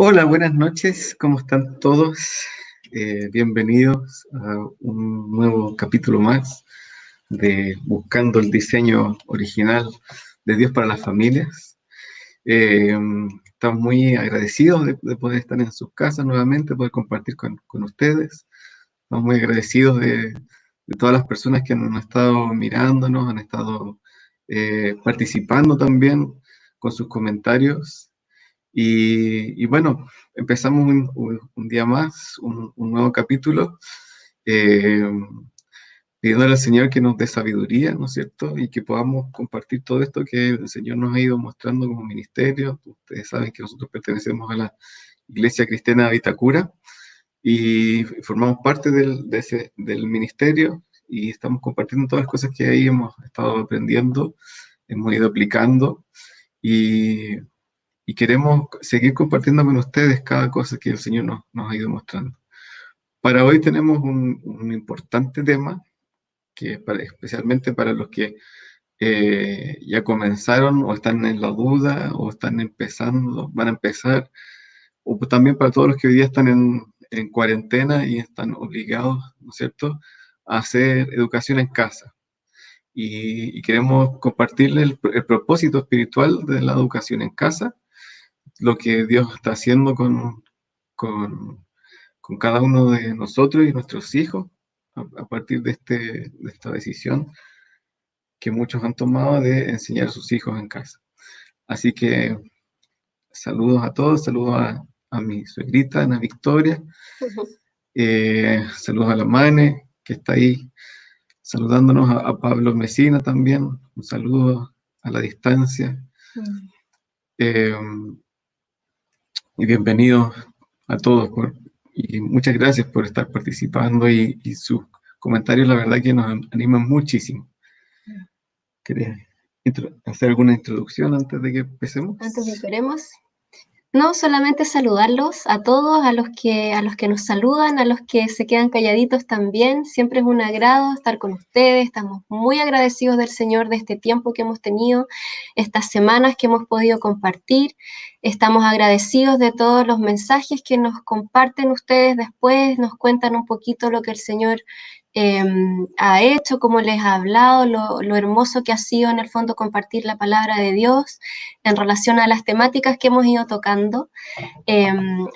Hola, buenas noches, ¿cómo están todos? Bienvenidos a un nuevo capítulo más de Buscando el diseño original de Dios para las familias. Eh, Estamos muy agradecidos de poder estar en sus casas nuevamente, poder compartir con ustedes. Estamos muy agradecidos de todas las personas que han estado mirándonos, han estado participando también con sus comentarios. Y bueno, empezamos un día más, un nuevo capítulo, eh, pidiéndole al Señor que nos dé sabiduría, ¿no es cierto? Y que podamos compartir todo esto que el Señor nos ha ido mostrando como ministerio. Ustedes saben que nosotros pertenecemos a la Iglesia Cristiana Vitacura y formamos parte del ministerio y estamos compartiendo todas las cosas que ahí hemos estado aprendiendo, hemos ido aplicando. Y y queremos seguir compartiendo con ustedes cada cosa que el Señor nos ha ido mostrando. Para hoy tenemos un importante tema, que es especialmente para los que ya comenzaron o están en la duda o están empezando, van a empezar, o también para todos los que hoy día están en cuarentena y están obligados, ¿no es cierto?, a hacer educación en casa. Y queremos compartirles el propósito espiritual de la educación en casa, lo que Dios está haciendo con, con cada uno de nosotros y nuestros hijos a partir de esta decisión que muchos han tomado de enseñar a sus hijos en casa. Así que saludos a todos, saludos a mi suegrita, Ana Victoria, saludos a la Mane, que está ahí saludándonos, a Pablo Mesina también, un saludo a la distancia. Eh, y bienvenidos a todos y muchas gracias por estar participando y sus comentarios, la verdad que nos animan muchísimo. ¿Querés hacer alguna introducción antes de que empecemos? Antes de que oremos, no solamente saludarlos a todos, a los que nos saludan, a los que se quedan calladitos también. Siempre es un agrado estar con ustedes. Estamos muy agradecidos del Señor de este tiempo que hemos tenido, estas semanas que hemos podido compartir. Estamos agradecidos de todos los mensajes que nos comparten ustedes después, nos cuentan un poquito lo que el Señor ha hecho, cómo les ha hablado, lo hermoso que ha sido en el fondo compartir la palabra de Dios en relación a las temáticas que hemos ido tocando.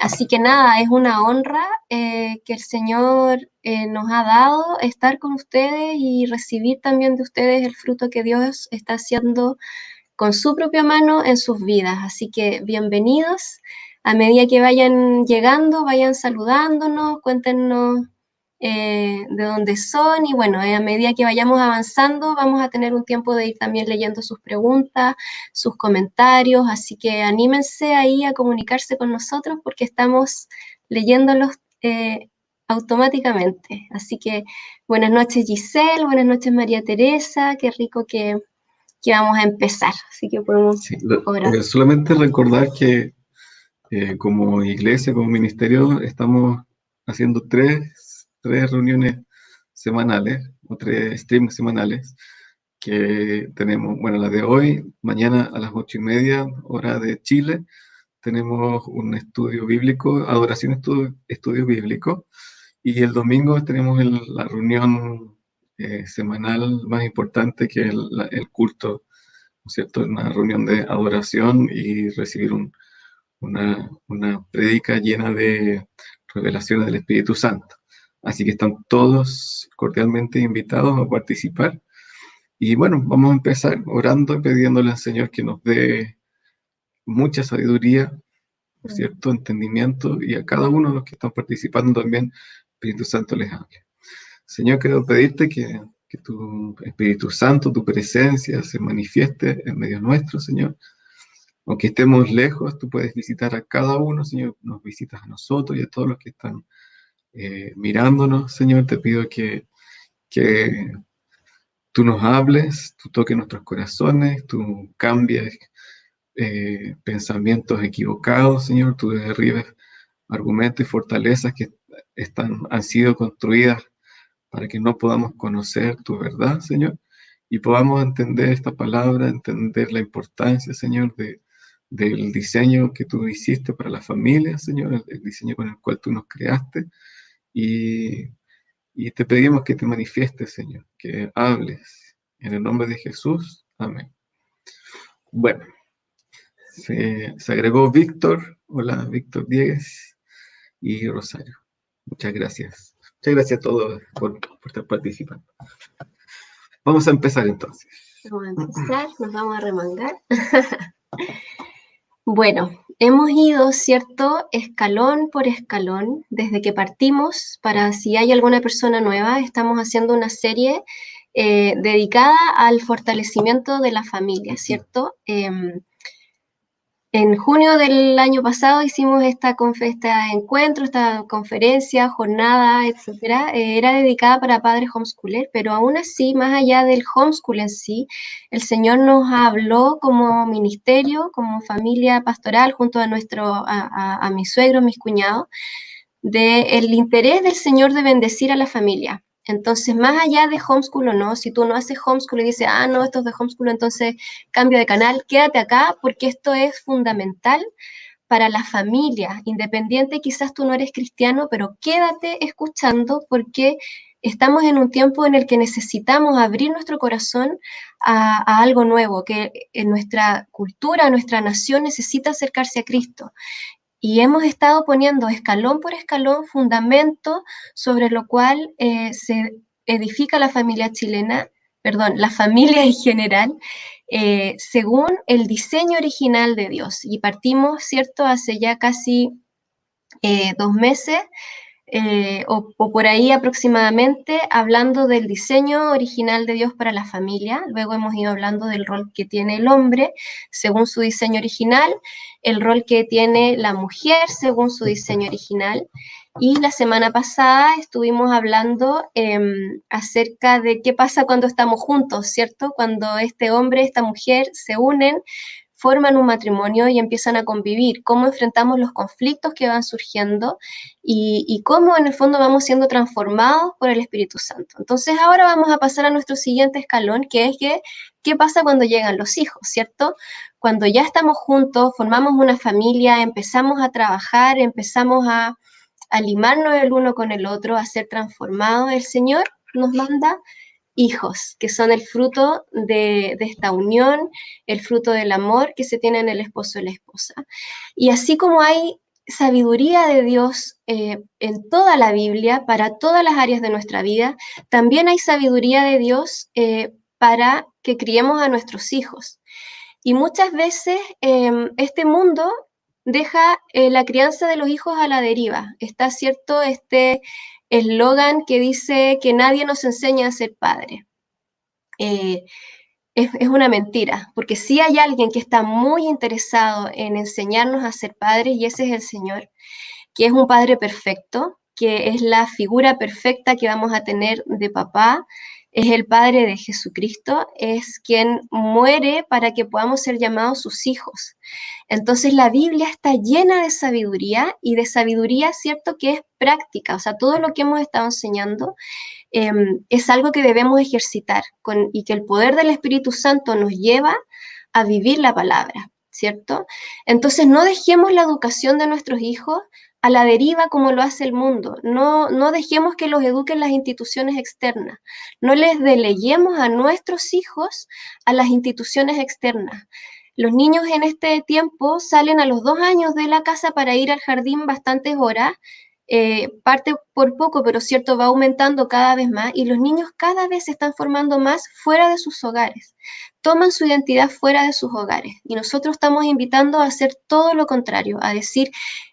Así que nada, es una honra que el Señor nos ha dado estar con ustedes y recibir también de ustedes el fruto que Dios está haciendo con su propia mano en sus vidas. Así que bienvenidos. A medida que vayan llegando, vayan saludándonos, cuéntenos de dónde son y bueno, a medida que vayamos avanzando vamos a tener un tiempo de ir también leyendo sus preguntas, sus comentarios, así que anímense ahí a comunicarse con nosotros porque estamos leyéndolos automáticamente. Así que buenas noches Giselle, buenas noches María Teresa, qué rico que vamos a empezar, así que podemos orar. Solamente recordar que como iglesia, como ministerio, estamos haciendo tres reuniones semanales, o tres streams semanales, que tenemos, bueno, la de hoy, mañana a las 8:30, hora de Chile, tenemos un estudio bíblico, adoración estudio bíblico, y el domingo tenemos la reunión semanal más importante que es el culto, ¿no es cierto? Una reunión de adoración y recibir una prédica llena de revelaciones del Espíritu Santo. Así que están todos cordialmente invitados a participar. Y bueno, vamos a empezar orando y pidiéndole al Señor que nos dé mucha sabiduría, ¿no es cierto?, entendimiento, y a cada uno de los que están participando también, Espíritu Santo les hable. Señor, quiero pedirte que tu Espíritu Santo, tu presencia se manifieste en medio nuestro, Señor. Aunque estemos lejos, tú puedes visitar a cada uno, Señor, nos visitas a nosotros y a todos los que están mirándonos, Señor. Te pido que tú nos hables, tú toques nuestros corazones, tú cambies pensamientos equivocados, Señor, tú derribes argumentos y fortalezas que han sido construidas para que no podamos conocer tu verdad, Señor, y podamos entender esta palabra, entender la importancia, Señor, de del diseño que tú hiciste para la familia, Señor, el diseño con el cual tú nos creaste, y, y te pedimos que te manifiestes, Señor, que hables. En el nombre de Jesús, amén. Bueno, se agregó Víctor. Hola, Víctor Diegues y Rosario. Muchas gracias. Muchas gracias a todos por estar participando. Vamos a empezar entonces. Vamos a empezar, nos vamos a remangar. Bueno, hemos ido, ¿cierto?, escalón por escalón, desde que partimos. Para si hay alguna persona nueva, estamos haciendo una serie dedicada al fortalecimiento de la familia, ¿cierto? En junio del año pasado hicimos este encuentro, esta conferencia, jornada, etcétera. Era dedicada para padres homeschoolers, pero aún así, más allá del homeschool en sí, el Señor nos habló como ministerio, como familia pastoral, junto a mi suegro, mis cuñados, del interés del Señor de bendecir a la familia. Entonces, más allá de homeschool o no, si tú no haces homeschool y dices, no, esto es de homeschool, entonces cambio de canal, quédate acá porque esto es fundamental para la familia, independiente, quizás tú no eres cristiano, pero quédate escuchando porque estamos en un tiempo en el que necesitamos abrir nuestro corazón a algo nuevo, que en nuestra cultura, nuestra nación necesita acercarse a Cristo. Y hemos estado poniendo escalón por escalón fundamento sobre lo cual se edifica la familia chilena, perdón, la familia en general, según el diseño original de Dios. Y partimos, ¿cierto?, hace ya casi 2 meses, o por ahí aproximadamente, hablando del diseño original de Dios para la familia. Luego hemos ido hablando del rol que tiene el hombre según su diseño original, el rol que tiene la mujer según su diseño original. Y la semana pasada estuvimos hablando acerca de qué pasa cuando estamos juntos, ¿cierto? Cuando este hombre, esta mujer se unen, forman un matrimonio y empiezan a convivir, cómo enfrentamos los conflictos que van surgiendo y cómo en el fondo vamos siendo transformados por el Espíritu Santo. Entonces ahora vamos a pasar a nuestro siguiente escalón, que es qué pasa cuando llegan los hijos, ¿cierto? Cuando ya estamos juntos, formamos una familia, empezamos a trabajar, empezamos a limarnos el uno con el otro, a ser transformados, el Señor nos manda hijos, que son el fruto de esta unión, el fruto del amor que se tiene en el esposo y la esposa. Y así como hay sabiduría de Dios en toda la Biblia, para todas las áreas de nuestra vida, también hay sabiduría de Dios para que criemos a nuestros hijos. Y muchas veces este mundo deja la crianza de los hijos a la deriva. Está cierto este eslogan que dice que nadie nos enseña a ser padre. Es una mentira, porque sí hay alguien que está muy interesado en enseñarnos a ser padres, y ese es el Señor, que es un padre perfecto, que es la figura perfecta que vamos a tener de papá, es el Padre de Jesucristo, es quien muere para que podamos ser llamados sus hijos. Entonces la Biblia está llena de sabiduría, y de sabiduría, cierto, que es práctica, o sea, todo lo que hemos estado enseñando es algo que debemos ejercitar y que el poder del Espíritu Santo nos lleva a vivir la palabra, ¿cierto? Entonces no dejemos la educación de nuestros hijos a la deriva como lo hace el mundo. No dejemos que los eduquen las instituciones externas. No les deleguemos a nuestros hijos a las instituciones externas. Los niños en este tiempo salen a los 2 años de la casa para ir al jardín bastantes horas, parte por poco, pero cierto, va aumentando cada vez más, y los niños cada vez se están formando más fuera de sus hogares, toman su identidad fuera de sus hogares, y nosotros estamos invitando a hacer todo lo contrario, a decir,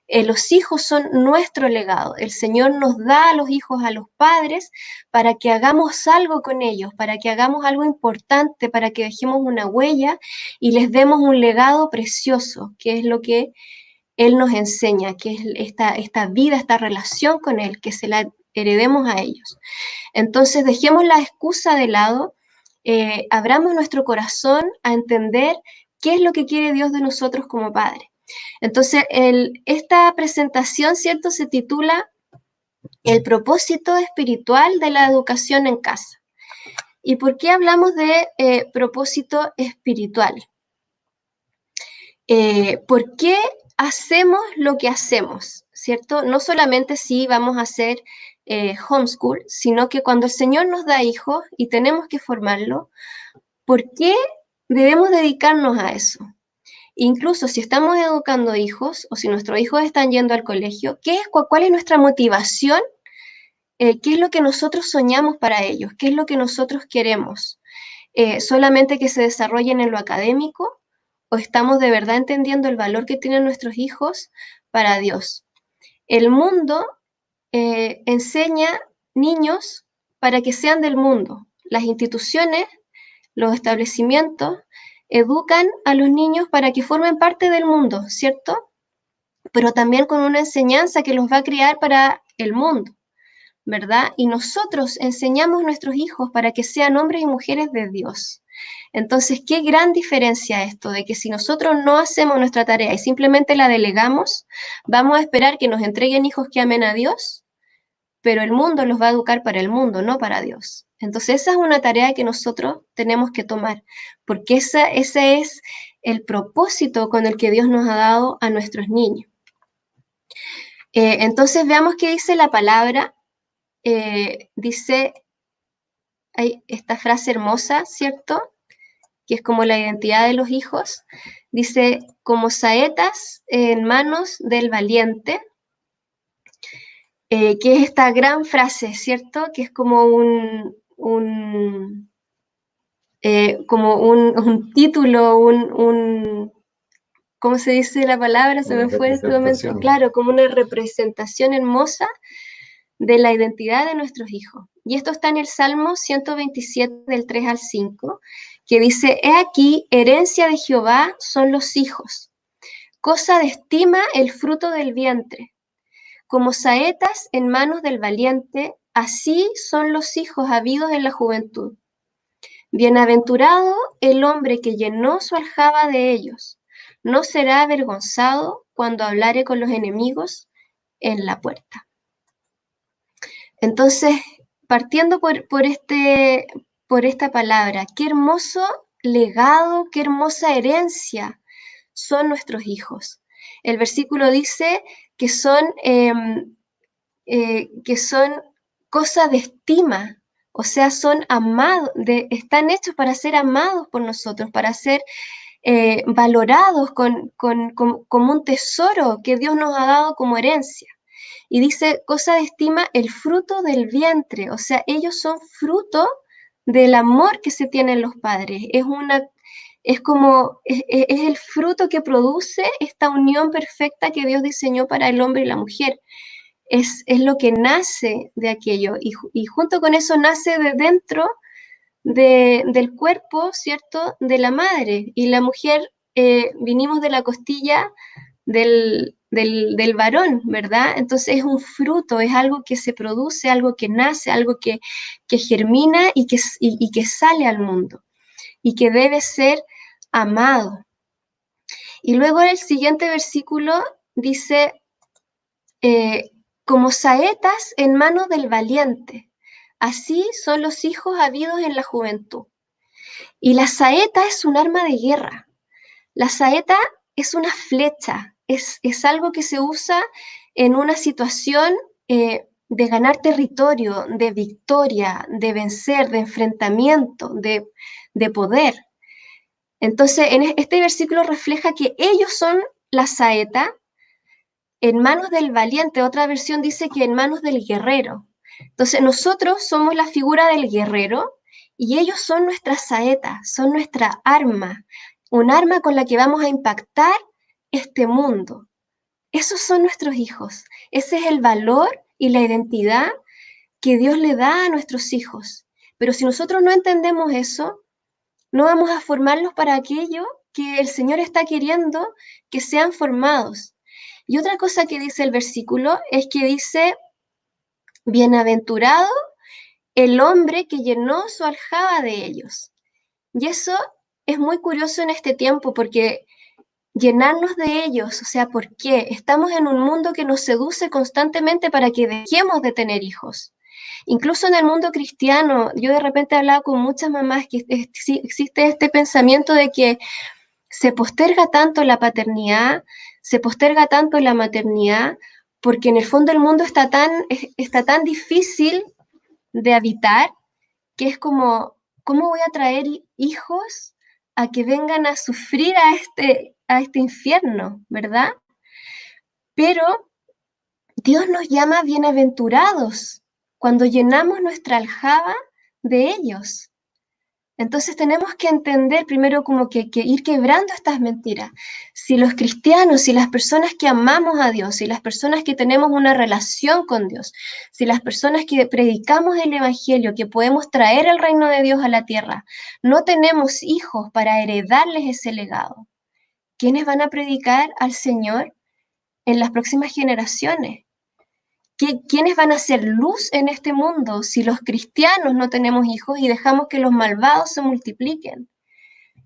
los hijos son nuestro legado, el Señor nos da a los hijos a los padres para que hagamos algo con ellos, para que hagamos algo importante, para que dejemos una huella y les demos un legado precioso, que es lo que Él nos enseña, que es esta vida, esta relación con Él, que se la heredemos a ellos. Entonces, dejemos la excusa de lado, abramos nuestro corazón a entender qué es lo que quiere Dios de nosotros como padres. Entonces, esta presentación, ¿cierto?, se titula El propósito espiritual de la educación en casa. ¿Y por qué hablamos de propósito espiritual? ¿Por qué hacemos lo que hacemos? ¿Cierto? No solamente si vamos a hacer homeschool, sino que cuando el Señor nos da hijos y tenemos que formarlo, ¿por qué debemos dedicarnos a eso? Incluso si estamos educando hijos o si nuestros hijos están yendo al colegio, ¿cuál es nuestra motivación? ¿Qué es lo que nosotros soñamos para ellos? ¿Qué es lo que nosotros queremos? ¿Solamente que se desarrollen en lo académico? ¿O estamos de verdad entendiendo el valor que tienen nuestros hijos para Dios? El mundo enseña niños para que sean del mundo. Las instituciones, los establecimientos, educan a los niños para que formen parte del mundo, ¿cierto? Pero también con una enseñanza que los va a criar para el mundo, ¿verdad? Y nosotros enseñamos a nuestros hijos para que sean hombres y mujeres de Dios. Entonces, qué gran diferencia esto, de que si nosotros no hacemos nuestra tarea y simplemente la delegamos, vamos a esperar que nos entreguen hijos que amen a Dios, pero el mundo los va a educar para el mundo, no para Dios. Entonces, esa es una tarea que nosotros tenemos que tomar, porque ese es el propósito con el que Dios nos ha dado a nuestros niños. Entonces, veamos qué dice la palabra. Dice, hay esta frase hermosa, ¿cierto? Que es como la identidad de los hijos. Dice, como saetas en manos del valiente, que es esta gran frase, ¿cierto? Que es como un título, ¿cómo se dice la palabra? Se me fue en este momento. Claro, como una representación hermosa de la identidad de nuestros hijos. Y esto está en el Salmo 127, del 3 al 5, que dice, he aquí, herencia de Jehová son los hijos, cosa de estima el fruto del vientre. Como saetas en manos del valiente, así son los hijos habidos en la juventud. Bienaventurado el hombre que llenó su aljaba de ellos, no será avergonzado cuando hablare con los enemigos en la puerta. Entonces, partiendo por esta palabra, qué hermoso legado, qué hermosa herencia son nuestros hijos. El versículo dice que son cosas de estima, o sea, son amados, están hechos para ser amados por nosotros, para ser valorados como un tesoro que Dios nos ha dado como herencia. Y dice, cosa de estima el fruto del vientre, o sea, ellos son fruto del amor que se tienen los padres. Es el fruto que produce esta unión perfecta que Dios diseñó para el hombre y la mujer. Es lo que nace de aquello, y junto con eso nace de dentro del cuerpo, ¿cierto?, de la madre, y la mujer vinimos de la costilla del varón, ¿verdad? Entonces es un fruto, es algo que se produce, algo que nace, algo que germina y que sale al mundo, y que debe ser amado. Y luego el siguiente versículo dice, como saetas en manos del valiente, así son los hijos habidos en la juventud. Y la saeta es un arma de guerra. La saeta es una flecha, es algo que se usa en una situación de ganar territorio, de victoria, de vencer, de enfrentamiento, de poder. Entonces, este versículo refleja que ellos son la saeta en manos del valiente. Otra versión dice que en manos del guerrero. Entonces, nosotros somos la figura del guerrero y ellos son nuestra saeta, son nuestra arma, un arma con la que vamos a impactar este mundo. Esos son nuestros hijos. Ese es el valor y la identidad que Dios le da a nuestros hijos. Pero si nosotros no entendemos eso, no vamos a formarlos para aquello que el Señor está queriendo que sean formados. Y otra cosa que dice el versículo es que dice, bienaventurado el hombre que llenó su aljaba de ellos. Y eso es muy curioso en este tiempo, porque llenarnos de ellos, o sea, ¿por qué? Estamos en un mundo que nos seduce constantemente para que dejemos de tener hijos. Incluso en el mundo cristiano, yo de repente he hablado con muchas mamás que existe este pensamiento de que se posterga tanto la paternidad, se posterga tanto la maternidad, porque en el fondo el mundo está tan difícil de habitar, que es como, ¿cómo voy a traer hijos a que vengan a sufrir a este infierno, verdad? Pero Dios nos llama bienaventurados cuando llenamos nuestra aljaba de ellos. Entonces tenemos que entender primero como que ir quebrando estas mentiras. Si los cristianos, si las personas que amamos a Dios, si las personas que tenemos una relación con Dios, si las personas que predicamos el Evangelio, que podemos traer el reino de Dios a la tierra, no tenemos hijos para heredarles ese legado, ¿quiénes van a predicar al Señor en las próximas generaciones? ¿Quiénes van a ser luz en este mundo si los cristianos no tenemos hijos y dejamos que los malvados se multipliquen?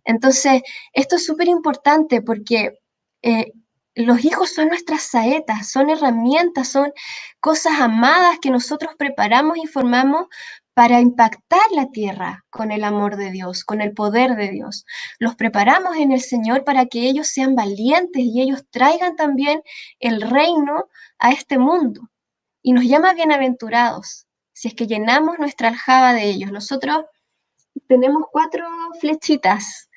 Entonces, esto es súper importante porque eh, los hijos son nuestras saetas, son herramientas, son cosas amadas que nosotros preparamos y formamos para impactar la tierra con el amor de Dios, con el poder de Dios. Los preparamos en el Señor para que ellos sean valientes y ellos traigan también el reino a este mundo. Y nos llama bienaventurados si es que llenamos nuestra aljaba de ellos. Nosotros tenemos 4 flechitas.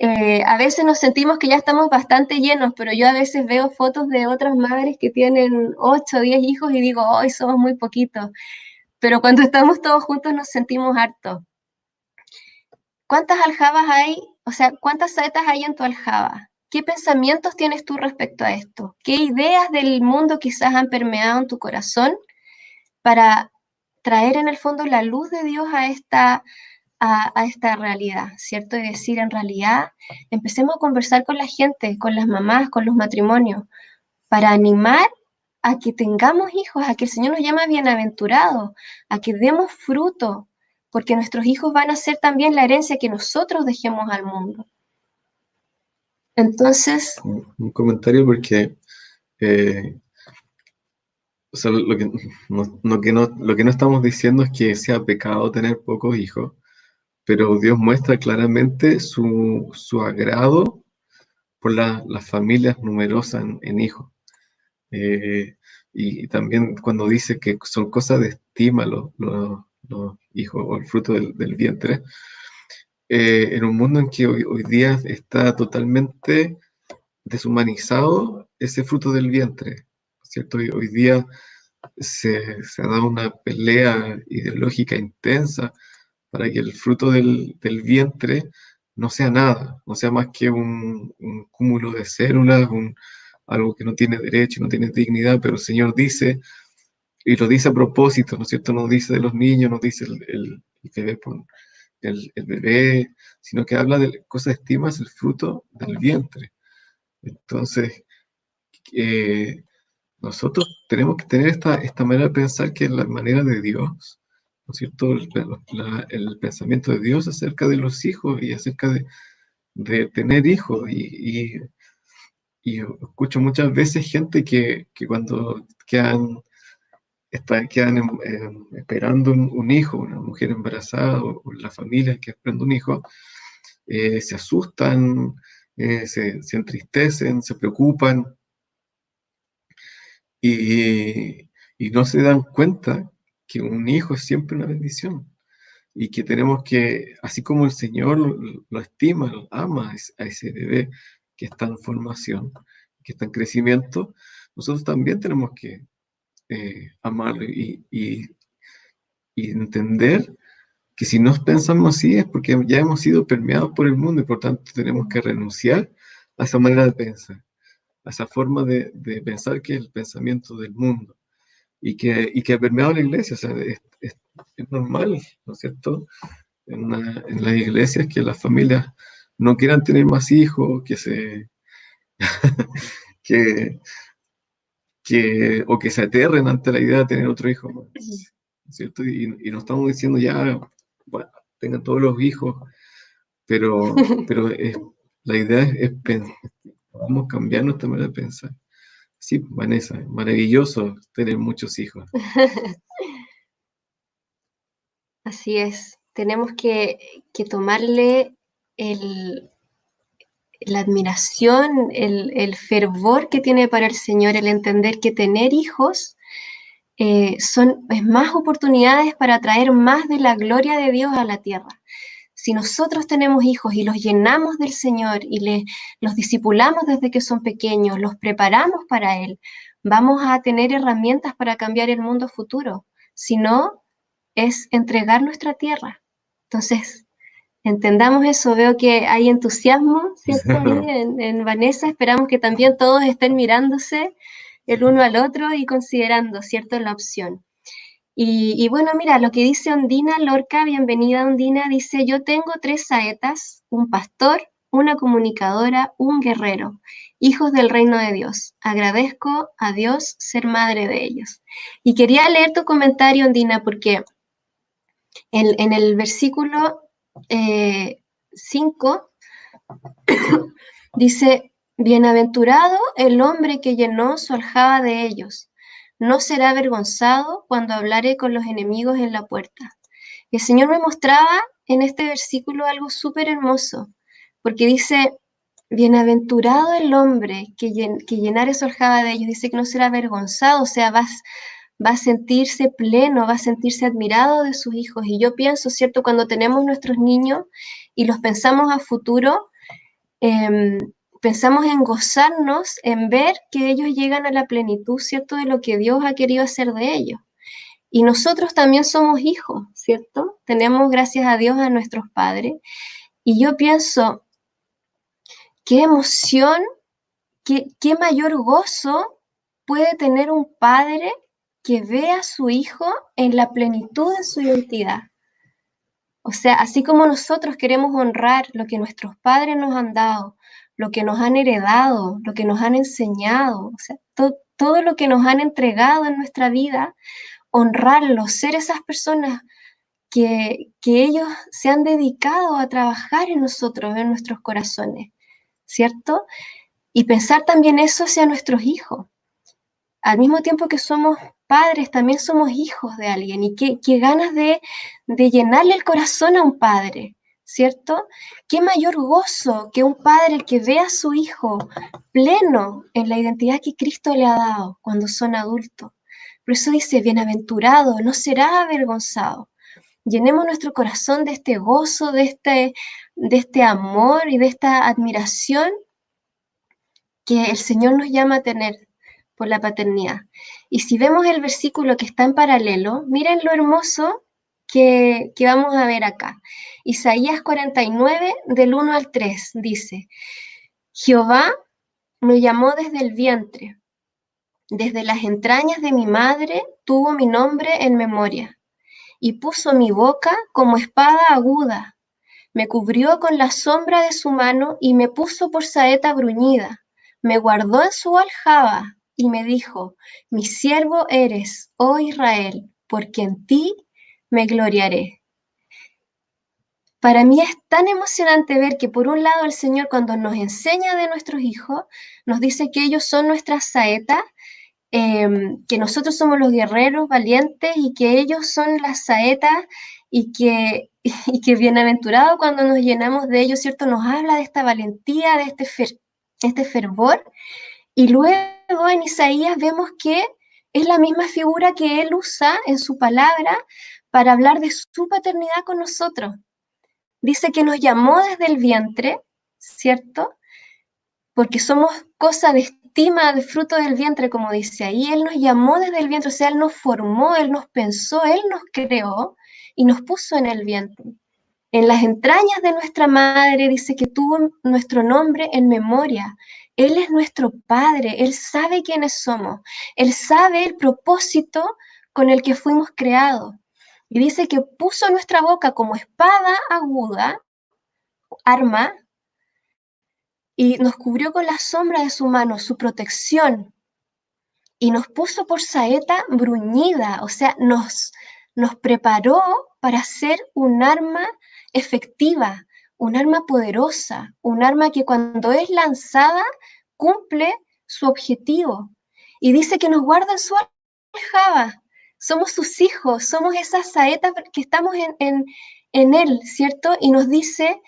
A veces nos sentimos que ya estamos bastante llenos, pero yo a veces veo fotos de otras madres que tienen 8 o 10 hijos y digo, hoy somos muy poquitos. Pero cuando estamos todos juntos nos sentimos hartos. ¿Cuántas aljabas hay? O sea, ¿cuántas saetas hay en tu aljaba? ¿Qué pensamientos tienes tú respecto a esto? ¿Qué ideas del mundo quizás han permeado en tu corazón para traer en el fondo la luz de Dios a esta realidad, ¿cierto? Y decir, en realidad, empecemos a conversar con la gente, con las mamás, con los matrimonios, para animar a que tengamos hijos, a que el Señor nos llame bienaventurados, a que demos fruto, porque nuestros hijos van a ser también la herencia que nosotros dejemos al mundo. Entonces, Un comentario porque o sea, lo que no estamos diciendo es que sea pecado tener pocos hijos, pero Dios muestra claramente su agrado por las familias numerosas en hijos. Y también cuando dice que son cosas de estima los hijos o el fruto del vientre, en un mundo en que hoy día está totalmente deshumanizado ese fruto del vientre, ¿cierto? Hoy día se ha dado una pelea ideológica intensa para que el fruto del vientre no sea nada, no sea más que un cúmulo de células, algo que no tiene derecho, no tiene dignidad, pero el Señor dice, y lo dice a propósito, ¿no es cierto? No dice de los niños, no dice el bebé, el bebé, sino que habla de cosas estimas, el fruto del vientre. Entonces, eh, nosotros tenemos que tener esta manera de pensar que es la manera de Dios, ¿no es cierto? El pensamiento de Dios acerca de los hijos y acerca de tener hijos. Y yo escucho muchas veces gente que cuando quedan esperando un hijo, una mujer embarazada o la familia que esperando un hijo, se asustan, se entristecen, se preocupan y, y no se dan cuenta que un hijo es siempre una bendición y que tenemos que, así como el Señor lo estima, lo ama a ese bebé que está en formación, que está en crecimiento, nosotros también tenemos que amarlo y entender que si nos pensamos así es porque ya hemos sido permeados por el mundo y por tanto tenemos que renunciar a esa manera de pensar, a esa forma de pensar que es el pensamiento del mundo y que ha permeado la iglesia. O sea, es normal, ¿no es cierto? En las iglesias que las familias no quieran tener más hijos, que, o que se aterren ante la idea de tener otro hijo más, ¿no es cierto? Y no estamos diciendo ya, bueno, tengan todos los hijos, pero la idea vamos a cambiar nuestra manera de pensar. Sí, Vanessa, maravilloso tener muchos hijos. así es, tenemos que tomarle el, la admiración, el fervor que tiene para el Señor, el entender que tener hijos es más oportunidades para traer más de la gloria de Dios a la tierra. Si nosotros tenemos hijos y los llenamos del Señor y los discipulamos desde que son pequeños, los preparamos para Él, vamos a tener herramientas para cambiar el mundo futuro. Si no, es entregar nuestra tierra. Entonces, entendamos eso. Veo que hay entusiasmo, ¿cierto? En Vanessa, esperamos que también todos estén mirándose el uno al otro y considerando, ¿cierto?, la opción. Y bueno, mira, lo que dice Ondina Lorca, bienvenida Ondina, dice: yo tengo 3 saetas, un pastor, una comunicadora, un guerrero, hijos del reino de Dios. Agradezco a Dios ser madre de ellos. Y quería leer tu comentario, Ondina, porque en el versículo 5 dice: bienaventurado el hombre que llenó su aljaba de ellos. No será avergonzado cuando hablare con los enemigos en la puerta. El Señor me mostraba en este versículo algo súper hermoso, porque dice: bienaventurado el hombre que llenare su aljaba de ellos. Dice que no será avergonzado, o sea, va a sentirse pleno, va a sentirse admirado de sus hijos. Y yo pienso, ¿cierto?, cuando tenemos nuestros niños y los pensamos a futuro, pensamos en gozarnos, en ver que ellos llegan a la plenitud, ¿cierto?, de lo que Dios ha querido hacer de ellos. Y nosotros también somos hijos, ¿cierto? Tenemos, gracias a Dios, a nuestros padres. Y yo pienso, qué emoción, qué mayor gozo puede tener un padre que ve a su hijo en la plenitud de su identidad. O sea, así como nosotros queremos honrar lo que nuestros padres nos han dado, lo que nos han heredado, lo que nos han enseñado, o sea, todo lo que nos han entregado en nuestra vida, honrarlo, ser esas personas que ellos se han dedicado a trabajar en nosotros, en nuestros corazones, ¿cierto? Y pensar también eso hacia nuestros hijos. Al mismo tiempo que somos padres, también somos hijos de alguien. Y qué ganas de llenarle el corazón a un padre, ¿cierto? Qué mayor gozo que un padre que ve a su hijo pleno en la identidad que Cristo le ha dado cuando son adultos. Por eso dice: bienaventurado, no será avergonzado. Llenemos nuestro corazón de este gozo, de este amor y de esta admiración que el Señor nos llama a tener por la paternidad. Y si vemos el versículo que está en paralelo, miren lo hermoso que vamos a ver acá. Isaías 49, del 1 al 3, dice: Jehová me llamó desde el vientre, desde las entrañas de mi madre tuvo mi nombre en memoria, y puso mi boca como espada aguda, me cubrió con la sombra de su mano y me puso por saeta bruñida, me guardó en su aljaba y me dijo: mi siervo eres, oh Israel, porque en ti me gloriaré. Para mí es tan emocionante ver que por un lado el Señor, cuando nos enseña de nuestros hijos, nos dice que ellos son nuestras saetas, que nosotros somos los guerreros valientes y que ellos son las saetas, y que bienaventurado cuando nos llenamos de ellos, ¿cierto? Nos habla de esta valentía, de este fervor. Y luego en Isaías vemos que es la misma figura que él usa en su palabra para hablar de su paternidad con nosotros. Dice que nos llamó desde el vientre, ¿cierto? Porque somos cosa de estima, de fruto del vientre, como dice ahí. Él nos llamó desde el vientre, o sea, Él nos formó, Él nos pensó, Él nos creó y nos puso en el vientre. En las entrañas de nuestra madre dice que tuvo nuestro nombre en memoria. Él es nuestro Padre, Él sabe quiénes somos, Él sabe el propósito con el que fuimos creados. Y dice que puso nuestra boca como espada aguda, arma, y nos cubrió con la sombra de su mano, su protección, y nos puso por saeta bruñida, o sea, nos preparó para ser un arma efectiva, un arma poderosa, un arma que cuando es lanzada cumple su objetivo. Y dice que nos guarda en su aljaba. Somos sus hijos, somos esas saetas que estamos en Él, ¿cierto? Y nos dice: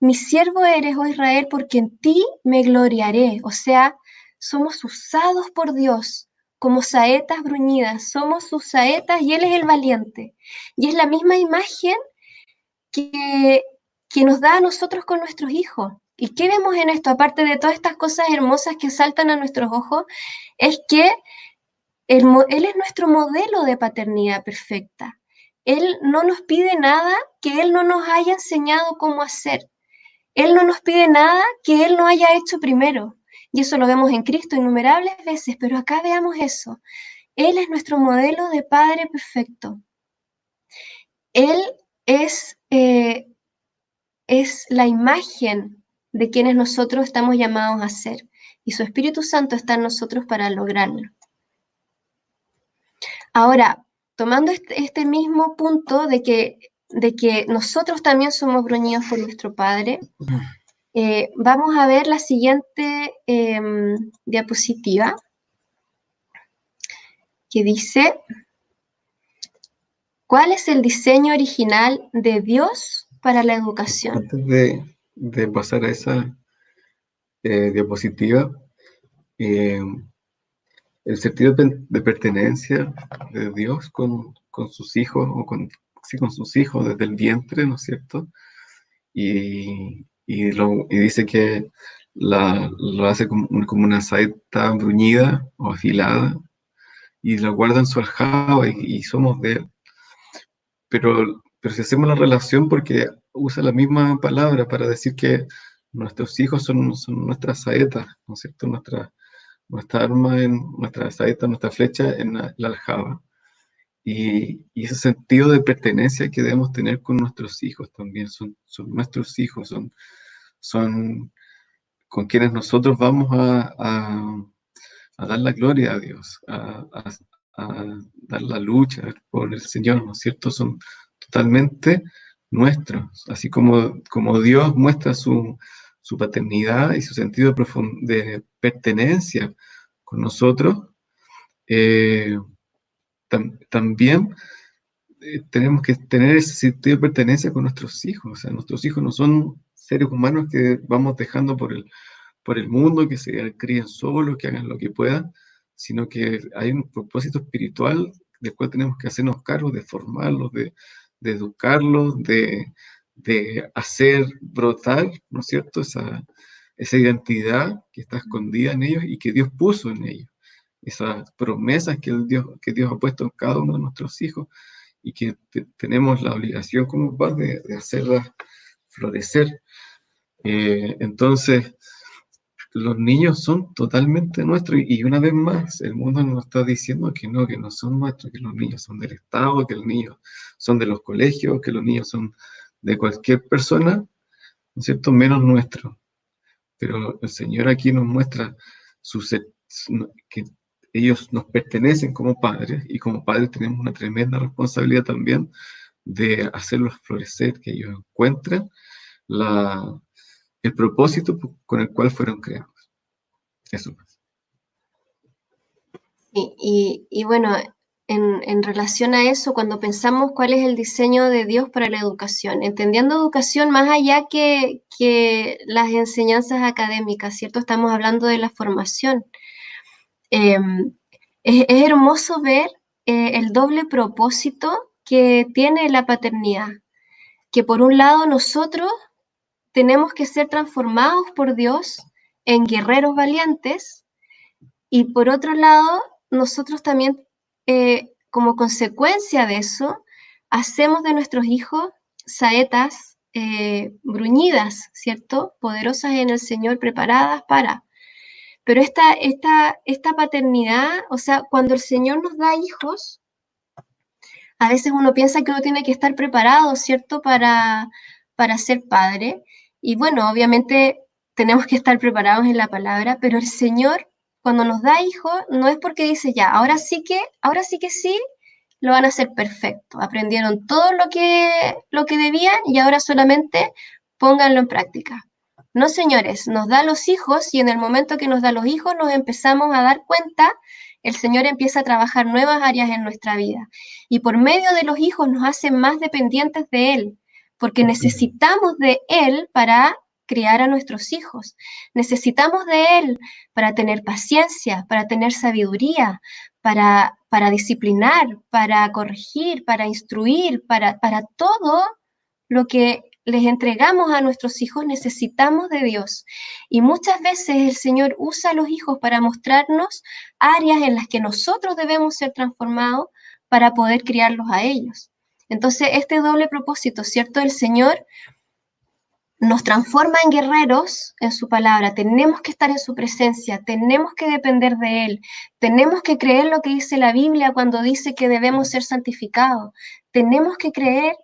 mi siervo eres, oh Israel, porque en ti me gloriaré. O sea, somos usados por Dios como saetas bruñidas, somos sus saetas y Él es el valiente. Y es la misma imagen que, que nos da a nosotros con nuestros hijos. ¿Y qué vemos en esto? Aparte de todas estas cosas hermosas que saltan a nuestros ojos, es que Él es nuestro modelo de paternidad perfecta. Él no nos pide nada que Él no nos haya enseñado cómo hacer. Él no nos pide nada que Él no haya hecho primero. Y eso lo vemos en Cristo innumerables veces, pero acá veamos eso. Él es nuestro modelo de Padre perfecto. Él es la imagen de quienes nosotros estamos llamados a ser. Y su Espíritu Santo está en nosotros para lograrlo. Ahora, tomando este mismo punto de que nosotros también somos bruñidos por nuestro Padre, vamos a ver la siguiente diapositiva, que dice, ¿cuál es el diseño original de Dios para la educación? Antes de pasar a esa diapositiva, el sentido de pertenencia de Dios con sus hijos, sí, con sus hijos desde el vientre, ¿no es cierto? Y dice que lo hace como una saeta bruñida o afilada, y lo guarda en su aljaba y somos de él. Pero si hacemos la relación, porque usa la misma palabra para decir que nuestros hijos son nuestras saetas, ¿no es cierto? Nuestra arma, nuestra saeta, nuestra flecha en la aljaba. Y ese sentido de pertenencia que debemos tener con nuestros hijos también, son nuestros hijos, son con quienes nosotros vamos a dar la gloria a Dios, a dar la lucha por el Señor, ¿no es cierto? Son totalmente nuestros, así como Dios muestra su paternidad y su sentido de pertenencia con nosotros. eh, También tenemos que tener ese sentido de pertenencia con nuestros hijos. O sea, nuestros hijos no son seres humanos que vamos dejando por el mundo, que se críen solos, que hagan lo que puedan, sino que hay un propósito espiritual del cual tenemos que hacernos cargo de formarlos, de educarlos, de hacer brotar, ¿no es cierto?, esa identidad que está escondida en ellos y que Dios puso en ellos. Esas promesas que Dios ha puesto en cada uno de nuestros hijos y que tenemos la obligación como padres de hacerlas florecer. Entonces, los niños son totalmente nuestros y una vez más el mundo nos está diciendo que no son nuestros, que los niños son del Estado, que los niños son de los colegios, que los niños son de cualquier persona, ¿no es cierto?, menos nuestro. Pero el Señor aquí nos muestra que ellos nos pertenecen como padres y como padres tenemos una tremenda responsabilidad también de hacerlos florecer, que ellos encuentren el propósito con el cual fueron creados. Eso. Y bueno, en relación a eso, cuando pensamos cuál es el diseño de Dios para la educación, entendiendo educación más allá que las enseñanzas académicas, ¿cierto? Estamos hablando de la formación. Es hermoso ver el doble propósito que tiene la paternidad, que por un lado nosotros tenemos que ser transformados por Dios en guerreros valientes, y por otro lado, nosotros también, como consecuencia de eso, hacemos de nuestros hijos saetas bruñidas, ¿cierto? Poderosas en el Señor, preparadas para. Pero esta paternidad, o sea, cuando el Señor nos da hijos, a veces uno piensa que uno tiene que estar preparado, ¿cierto?, para ser padre. Y bueno, obviamente tenemos que estar preparados en la palabra, pero el Señor, cuando nos da hijos, no es porque dice, ya, ahora sí que sí, lo van a hacer perfecto. Aprendieron todo lo que debían y ahora solamente pónganlo en práctica. No, señores, nos da los hijos y en el momento que nos da los hijos nos empezamos a dar cuenta, el Señor empieza a trabajar nuevas áreas en nuestra vida. Y por medio de los hijos nos hace más dependientes de Él, porque necesitamos de Él para criar a nuestros hijos. Necesitamos de Él para tener paciencia, para tener sabiduría, para disciplinar, para corregir, para instruir, para todo lo que les entregamos a nuestros hijos, necesitamos de Dios. Y muchas veces el Señor usa a los hijos para mostrarnos áreas en las que nosotros debemos ser transformados para poder criarlos a ellos. Entonces, este doble propósito, ¿cierto? El Señor nos transforma en guerreros en su palabra, tenemos que estar en su presencia, tenemos que depender de Él, tenemos que creer lo que dice la Biblia cuando dice que debemos ser santificados, tenemos que creer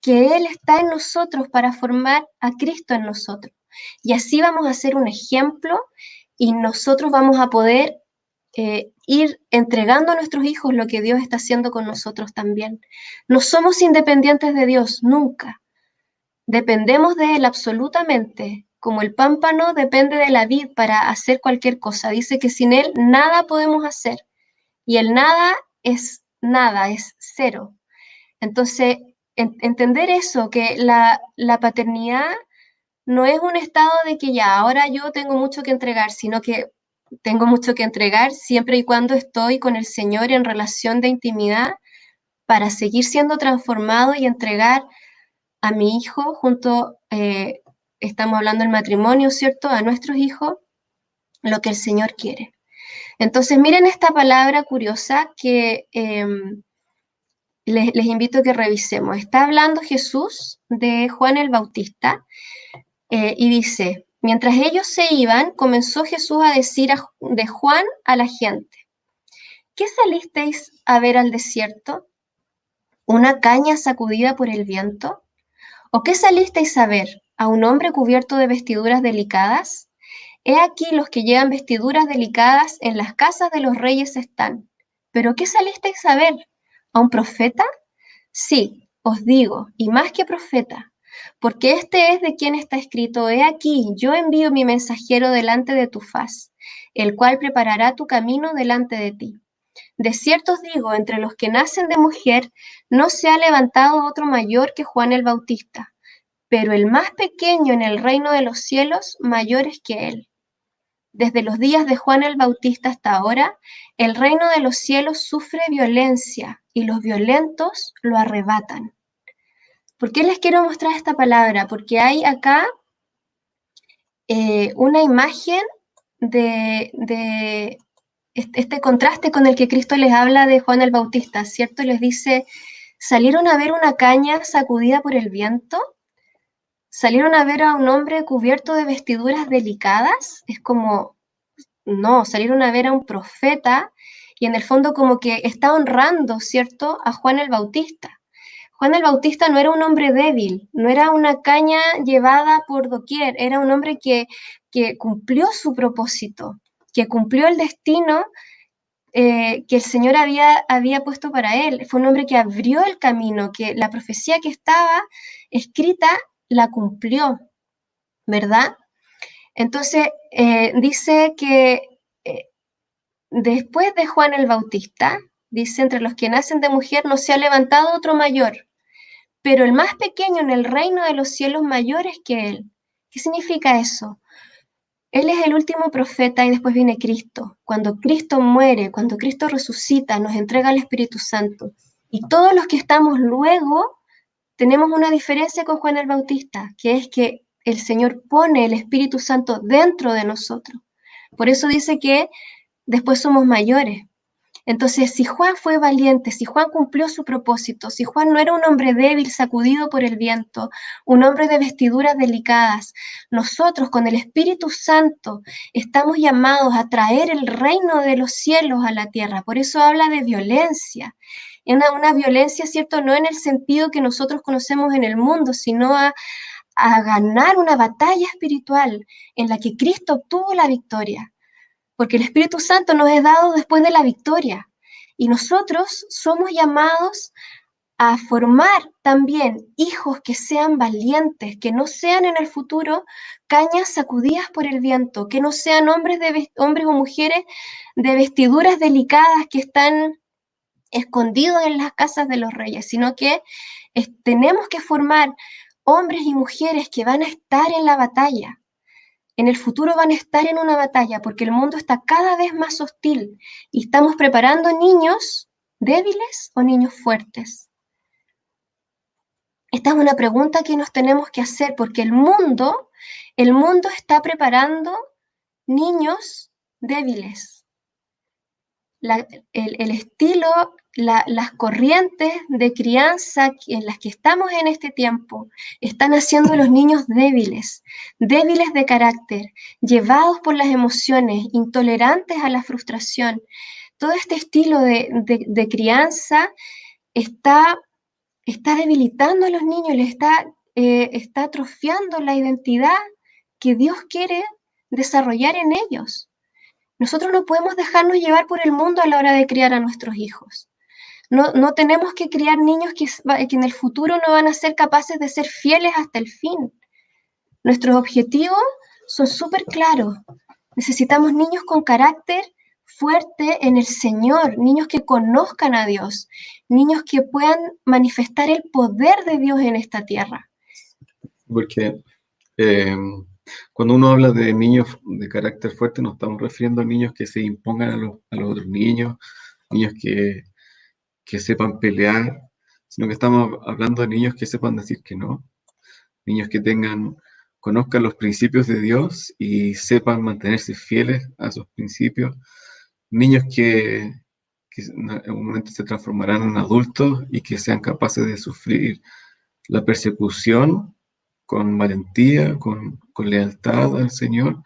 que Él está en nosotros para formar a Cristo en nosotros. Y así vamos a ser un ejemplo y nosotros vamos a poder ir entregando a nuestros hijos lo que Dios está haciendo con nosotros también. No somos independientes de Dios, nunca. Dependemos de Él absolutamente, como el pámpano depende de la vid para hacer cualquier cosa. Dice que sin Él nada podemos hacer, y el nada, es cero. Entonces, entender eso, que la paternidad no es un estado de que ya, ahora yo tengo mucho que entregar, sino que tengo mucho que entregar siempre y cuando estoy con el Señor en relación de intimidad para seguir siendo transformado y entregar a mi hijo estamos hablando del matrimonio, ¿cierto? A nuestros hijos, lo que el Señor quiere. Entonces, miren esta palabra curiosa que les invito a que revisemos. Está hablando Jesús de Juan el Bautista y dice, mientras ellos se iban, comenzó Jesús a decir de Juan a la gente, ¿qué salisteis a ver al desierto? ¿Una caña sacudida por el viento? ¿O qué salisteis a ver? ¿A un hombre cubierto de vestiduras delicadas? He aquí los que llevan vestiduras delicadas en las casas de los reyes están. ¿Pero qué salisteis a ver? ¿A un profeta? Sí, os digo, y más que profeta, porque este es de quien está escrito, he aquí, yo envío mi mensajero delante de tu faz, el cual preparará tu camino delante de ti. De cierto os digo, entre los que nacen de mujer, no se ha levantado otro mayor que Juan el Bautista, pero el más pequeño en el reino de los cielos, mayor es que él. Desde los días de Juan el Bautista hasta ahora, el reino de los cielos sufre violencia y los violentos lo arrebatan. ¿Por qué les quiero mostrar esta palabra? Porque hay acá una imagen de este contraste con el que Cristo les habla de Juan el Bautista, ¿cierto? Les dice, ¿salieron a ver una caña sacudida por el viento? ¿Salieron a ver a un hombre cubierto de vestiduras delicadas? Es como, no, salieron a ver a un profeta y en el fondo como que está honrando, ¿cierto?, a Juan el Bautista. Juan el Bautista no era un hombre débil, no era una caña llevada por doquier, era un hombre que cumplió su propósito, que cumplió el destino que el Señor había puesto para él. Fue un hombre que abrió el camino, que la profecía que estaba escrita la cumplió, ¿verdad? Entonces, dice que después de Juan el Bautista, dice, entre los que nacen de mujer no se ha levantado otro mayor, pero el más pequeño en el reino de los cielos mayor es que él. ¿Qué significa eso? Él es el último profeta y después viene Cristo. Cuando Cristo muere, cuando Cristo resucita, nos entrega el Espíritu Santo. Y todos los que estamos luego tenemos una diferencia con Juan el Bautista, que es que el Señor pone el Espíritu Santo dentro de nosotros. Por eso dice que después somos mayores. Entonces, si Juan fue valiente, si Juan cumplió su propósito, si Juan no era un hombre débil sacudido por el viento, un hombre de vestiduras delicadas, nosotros con el Espíritu Santo estamos llamados a traer el reino de los cielos a la tierra. Por eso habla de violencia. Una violencia, ¿cierto? No en el sentido que nosotros conocemos en el mundo, sino a ganar una batalla espiritual en la que Cristo obtuvo la victoria. Porque el Espíritu Santo nos es dado después de la victoria. Y nosotros somos llamados a formar también hijos que sean valientes, que no sean en el futuro cañas sacudidas por el viento, que no sean hombres o mujeres de vestiduras delicadas que están escondidos en las casas de los reyes, sino que tenemos que formar hombres y mujeres que van a estar en la batalla. En el futuro van a estar en una batalla porque el mundo está cada vez más hostil y estamos preparando niños débiles o niños fuertes. Esta es una pregunta que nos tenemos que hacer porque el mundo está preparando niños débiles. El estilo, las corrientes de crianza en las que estamos en este tiempo están haciendo a los niños débiles de carácter, llevados por las emociones, intolerantes a la frustración. Todo este estilo de crianza está debilitando a los niños, está atrofiando la identidad que Dios quiere desarrollar en ellos. Nosotros no podemos dejarnos llevar por el mundo a la hora de criar a nuestros hijos. No tenemos que criar niños que en el futuro no van a ser capaces de ser fieles hasta el fin. Nuestros objetivos son súper claros. Necesitamos niños con carácter fuerte en el Señor, niños que conozcan a Dios, niños que puedan manifestar el poder de Dios en esta tierra. Porque cuando uno habla de niños de carácter fuerte, no estamos refiriendo a niños que se impongan a los otros niños que sepan pelear, sino que estamos hablando de niños que sepan decir que no, niños que conozcan los principios de Dios y sepan mantenerse fieles a esos principios, niños que en un momento se transformarán en adultos y que sean capaces de sufrir la persecución con valentía, con lealtad al Señor.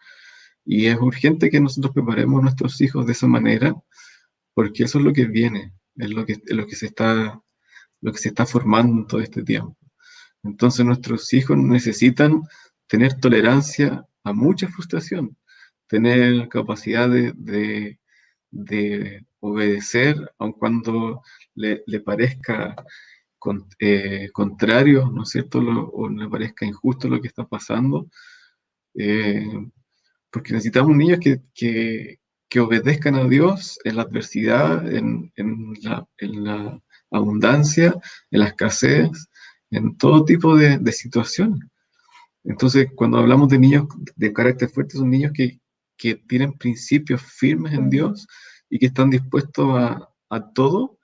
Y es urgente que nosotros preparemos a nuestros hijos de esa manera, porque eso es lo que viene, es lo que se está formando en todo este tiempo. Entonces nuestros hijos necesitan tener tolerancia a mucha frustración, tener capacidad de obedecer, aun cuando le parezca contrario, ¿no es cierto?, o le parezca injusto lo que está pasando, porque necesitamos niños que obedezcan a Dios en la adversidad, en la abundancia, en la escasez, en todo tipo de situaciones. Entonces, cuando hablamos de niños de carácter fuerte, son niños que tienen principios firmes en Dios y que están dispuestos a todo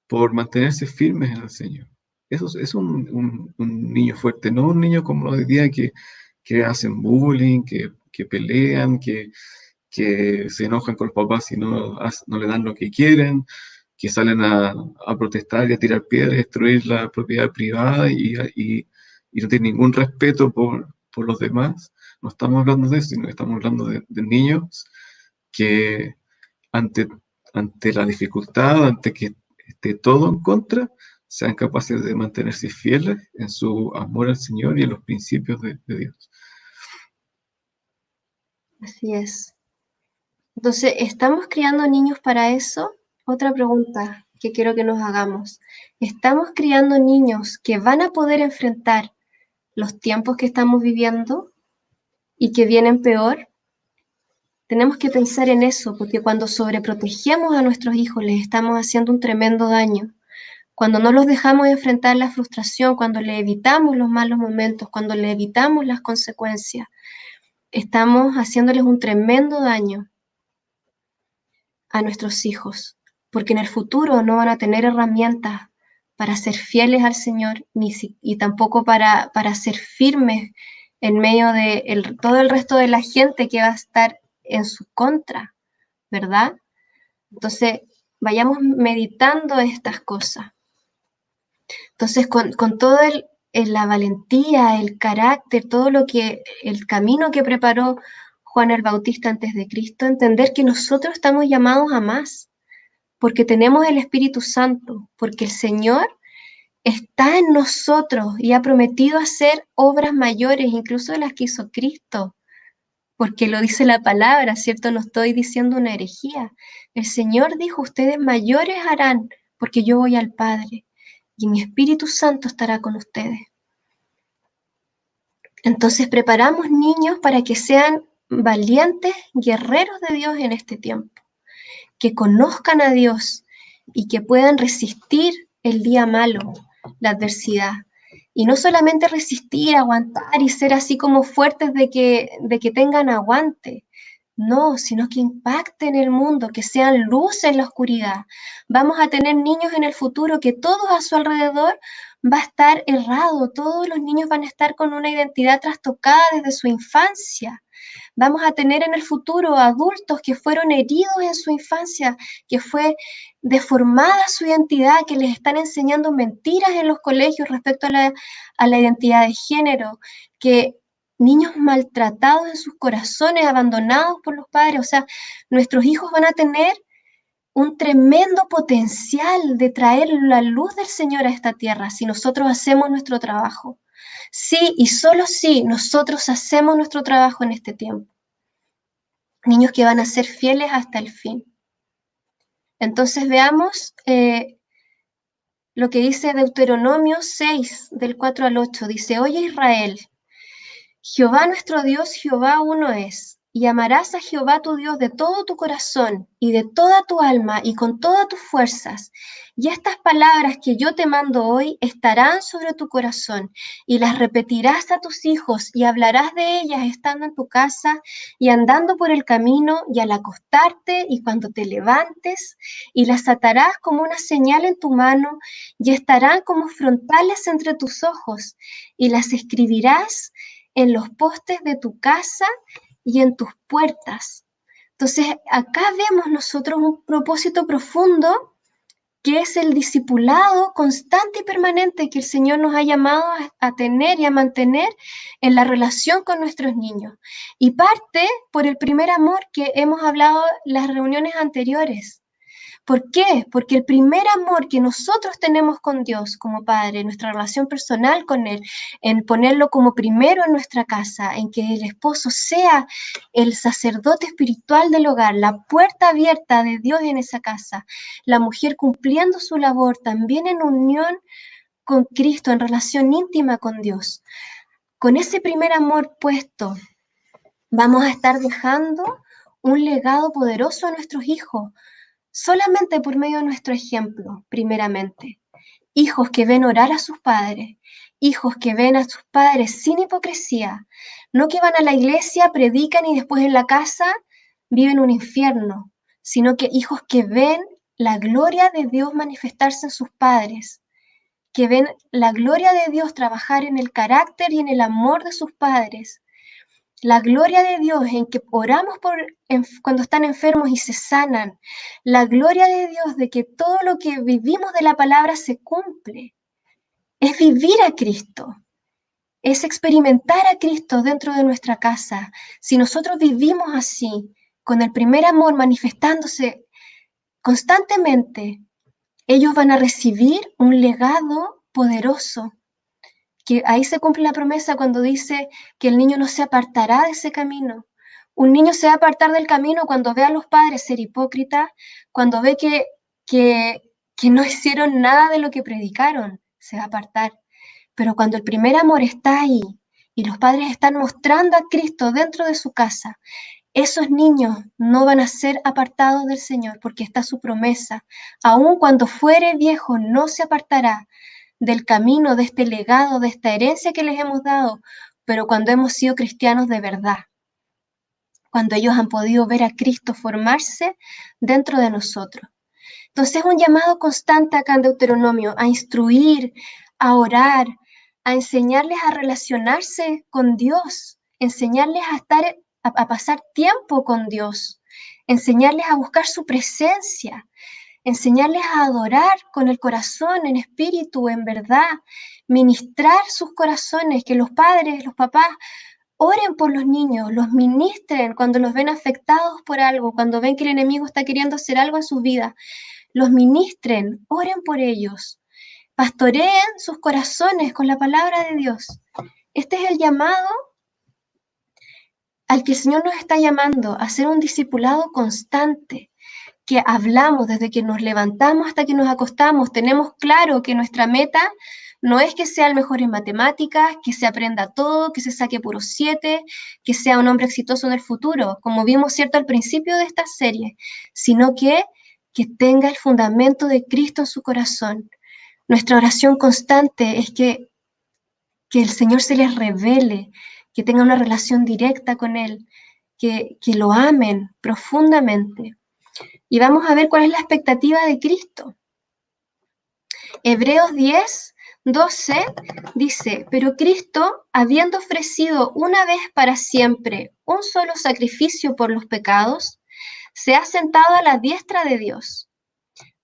por mantenerse firmes en el Señor. Eso es un niño fuerte, no un niño como los de día que hacen bullying, que pelean, que se enojan con los papás si no le dan lo que quieren, que salen a protestar y a tirar piedras, destruir la propiedad privada y no tienen ningún respeto por los demás. No estamos hablando de eso, sino que estamos hablando de niños que ante la dificultad, ante que esté todo en contra, sean capaces de mantenerse fieles en su amor al Señor y en los principios de Dios. Así es. Entonces, ¿estamos criando niños para eso? Otra pregunta que quiero que nos hagamos. ¿Estamos criando niños que van a poder enfrentar los tiempos que estamos viviendo y que vienen peor? Tenemos que pensar en eso, porque cuando sobreprotegemos a nuestros hijos les estamos haciendo un tremendo daño. Cuando no los dejamos enfrentar la frustración, cuando le evitamos los malos momentos, cuando le evitamos las consecuencias, estamos haciéndoles un tremendo daño a nuestros hijos, porque en el futuro no van a tener herramientas para ser fieles al Señor y tampoco para ser firmes en medio de todo el resto de la gente que va a estar en su contra, ¿verdad? Entonces, vayamos meditando estas cosas. Entonces, con todo la valentía, el carácter, el camino que preparó Juan el Bautista antes de Cristo, entender que nosotros estamos llamados a más, porque tenemos el Espíritu Santo, porque el Señor está en nosotros y ha prometido hacer obras mayores, incluso de las que hizo Cristo, porque lo dice la palabra, ¿cierto? No estoy diciendo una herejía. El Señor dijo, ustedes mayores harán, porque yo voy al Padre, y mi Espíritu Santo estará con ustedes. Entonces preparamos niños para que sean valientes guerreros de Dios en este tiempo, que conozcan a Dios y que puedan resistir el día malo, la adversidad, Y no solamente resistir, aguantar y ser así como fuertes de que tengan aguante, no, sino que impacten el mundo, que sean luz en la oscuridad. Vamos a tener niños en el futuro que todos a su alrededor va a estar errado, todos los niños van a estar con una identidad trastocada desde su infancia. Vamos a tener en el futuro adultos que fueron heridos en su infancia, que fue deformada su identidad, que les están enseñando mentiras en los colegios respecto a la identidad de género, que niños maltratados en sus corazones, abandonados por los padres. O sea, nuestros hijos van a tener un tremendo potencial de traer la luz del Señor a esta tierra si nosotros hacemos nuestro trabajo. Sí, y solo si nosotros hacemos nuestro trabajo en este tiempo. Niños que van a ser fieles hasta el fin. Entonces veamos lo que dice Deuteronomio 6, del 4 al 8. Dice, oye Israel, Jehová nuestro Dios, Jehová uno es, y amarás a Jehová tu Dios de todo tu corazón y de toda tu alma y con todas tus fuerzas. Y estas palabras que yo te mando hoy estarán sobre tu corazón y las repetirás a tus hijos y hablarás de ellas estando en tu casa y andando por el camino y al acostarte y cuando te levantes, y las atarás como una señal en tu mano y estarán como frontales entre tus ojos y las escribirás en los postes de tu casa y en tus puertas. Entonces, acá vemos nosotros un propósito profundo que es el discipulado constante y permanente que el Señor nos ha llamado a tener y a mantener en la relación con nuestros niños. Y parte por el primer amor que hemos hablado en las reuniones anteriores. ¿Por qué? Porque el primer amor que nosotros tenemos con Dios como Padre, nuestra relación personal con Él, en ponerlo como primero en nuestra casa, en que el esposo sea el sacerdote espiritual del hogar, la puerta abierta de Dios en esa casa, la mujer cumpliendo su labor también en unión con Cristo, en relación íntima con Dios. Con ese primer amor puesto, vamos a estar dejando un legado poderoso a nuestros hijos, solamente por medio de nuestro ejemplo, primeramente. Hijos que ven orar a sus padres, hijos que ven a sus padres sin hipocresía, no que van a la iglesia, predican y después en la casa viven un infierno, sino que hijos que ven la gloria de Dios manifestarse en sus padres, que ven la gloria de Dios trabajar en el carácter y en el amor de sus padres, la gloria de Dios en que oramos cuando están enfermos y se sanan. La gloria de Dios de que todo lo que vivimos de la palabra se cumple. Es vivir a Cristo. Es experimentar a Cristo dentro de nuestra casa. Si nosotros vivimos así, con el primer amor manifestándose constantemente, ellos van a recibir un legado poderoso. Que ahí se cumple la promesa cuando dice que el niño no se apartará de ese camino. Un niño se va a apartar del camino cuando ve a los padres ser hipócritas, cuando ve que no hicieron nada de lo que predicaron, se va a apartar. Pero cuando el primer amor está ahí y los padres están mostrando a Cristo dentro de su casa, esos niños no van a ser apartados del Señor porque está su promesa. Aun cuando fuere viejo, no se apartará del camino, de este legado, de esta herencia que les hemos dado, pero cuando hemos sido cristianos de verdad, cuando ellos han podido ver a Cristo formarse dentro de nosotros. Entonces, un llamado constante acá en Deuteronomio a instruir, a orar, a enseñarles a relacionarse con Dios, enseñarles a pasar tiempo con Dios, enseñarles a buscar su presencia, enseñarles a adorar con el corazón, en espíritu, en verdad, ministrar sus corazones, que los padres, los papás, oren por los niños, los ministren cuando los ven afectados por algo, cuando ven que el enemigo está queriendo hacer algo en sus vidas, los ministren, oren por ellos, pastoreen sus corazones con la palabra de Dios. Este es el llamado al que el Señor nos está llamando, a ser un discipulado constante, que hablamos desde que nos levantamos hasta que nos acostamos. Tenemos claro que nuestra meta no es que sea el mejor en matemáticas, que se aprenda todo, que se saque puros 7, que sea un hombre exitoso en el futuro, como vimos, ¿cierto?, al principio de esta serie, sino que tenga el fundamento de Cristo en su corazón. Nuestra oración constante es que que el Señor se les revele, que tengan una relación directa con Él, que lo amen profundamente. Y vamos a ver cuál es la expectativa de Cristo. Hebreos 10, 12 dice, pero Cristo, habiendo ofrecido una vez para siempre un solo sacrificio por los pecados, se ha sentado a la diestra de Dios.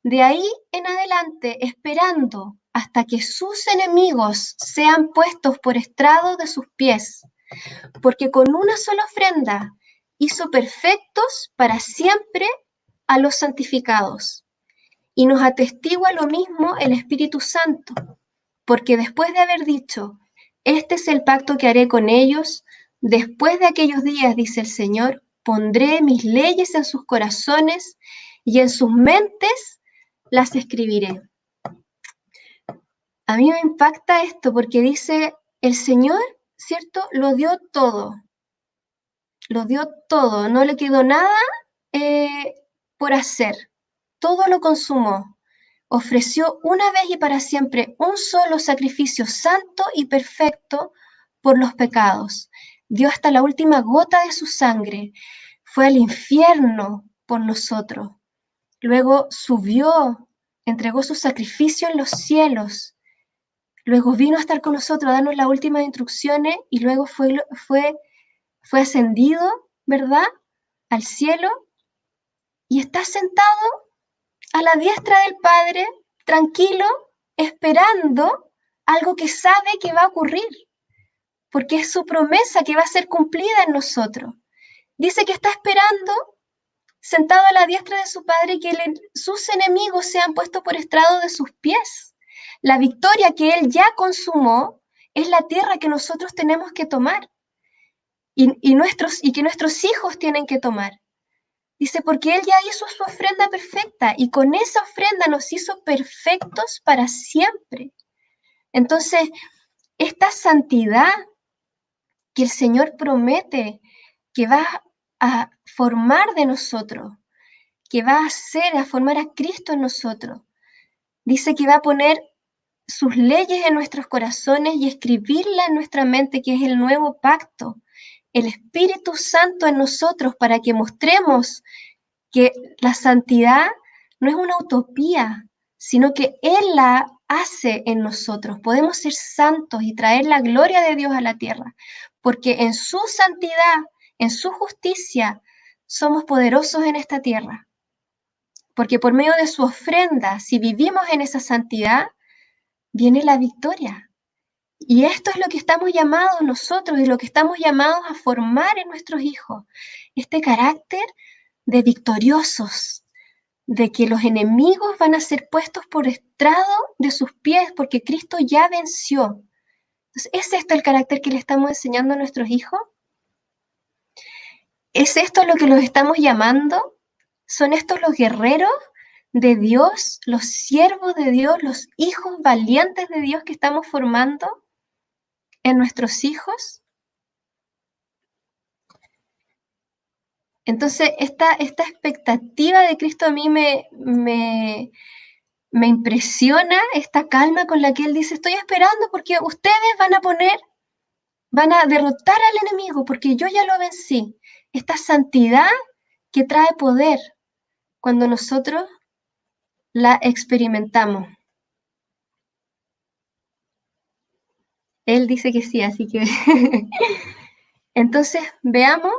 De ahí en adelante, esperando hasta que sus enemigos sean puestos por estrado de sus pies, porque con una sola ofrenda hizo perfectos para siempre a los santificados. Y nos atestigua lo mismo el Espíritu Santo, porque después de haber dicho, este es el pacto que haré con ellos, después de aquellos días, dice el Señor, pondré mis leyes en sus corazones y en sus mentes las escribiré. A mí me impacta esto porque dice, el Señor, ¿cierto? Lo dio todo, no le quedó nada por hacer, todo lo consumó. Ofreció una vez y para siempre un solo sacrificio santo y perfecto por los pecados. Dio hasta la última gota de su sangre. Fue al infierno por nosotros. Luego subió, entregó su sacrificio en los cielos. Luego vino a estar con nosotros, a darnos las últimas instrucciones y luego fue ascendido, ¿verdad? Al cielo y está sentado a la diestra del Padre, tranquilo, esperando algo que sabe que va a ocurrir, porque es su promesa que va a ser cumplida en nosotros. Dice que está esperando, sentado a la diestra de su Padre, que sus enemigos sean puestos por estrado de sus pies. La victoria que Él ya consumó es la tierra que nosotros tenemos que tomar y que nuestros hijos tienen que tomar. Dice, porque Él ya hizo su ofrenda perfecta y con esa ofrenda nos hizo perfectos para siempre. Entonces, esta santidad que el Señor promete que va a formar de nosotros, que va a formar a Cristo en nosotros, dice que va a poner sus leyes en nuestros corazones y escribirla en nuestra mente, que es el nuevo pacto, el Espíritu Santo en nosotros para que mostremos que la santidad no es una utopía, sino que Él la hace en nosotros. Podemos ser santos y traer la gloria de Dios a la tierra, porque en su santidad, en su justicia, somos poderosos en esta tierra. Porque por medio de su ofrenda, si vivimos en esa santidad, viene la victoria. Y esto es lo que estamos llamados nosotros y lo que estamos llamados a formar en nuestros hijos. Este carácter de victoriosos, de que los enemigos van a ser puestos por estrado de sus pies porque Cristo ya venció. Entonces, ¿es esto el carácter que le estamos enseñando a nuestros hijos? ¿Es esto lo que los estamos llamando? ¿Son estos los guerreros de Dios, los siervos de Dios, los hijos valientes de Dios que estamos formando en nuestros hijos? Entonces, esta expectativa de Cristo a mí me impresiona, esta calma con la que Él dice, estoy esperando porque ustedes van a derrotar al enemigo porque yo ya lo vencí. Esta santidad que trae poder cuando nosotros la experimentamos. Él dice que sí, así que... Entonces, veamos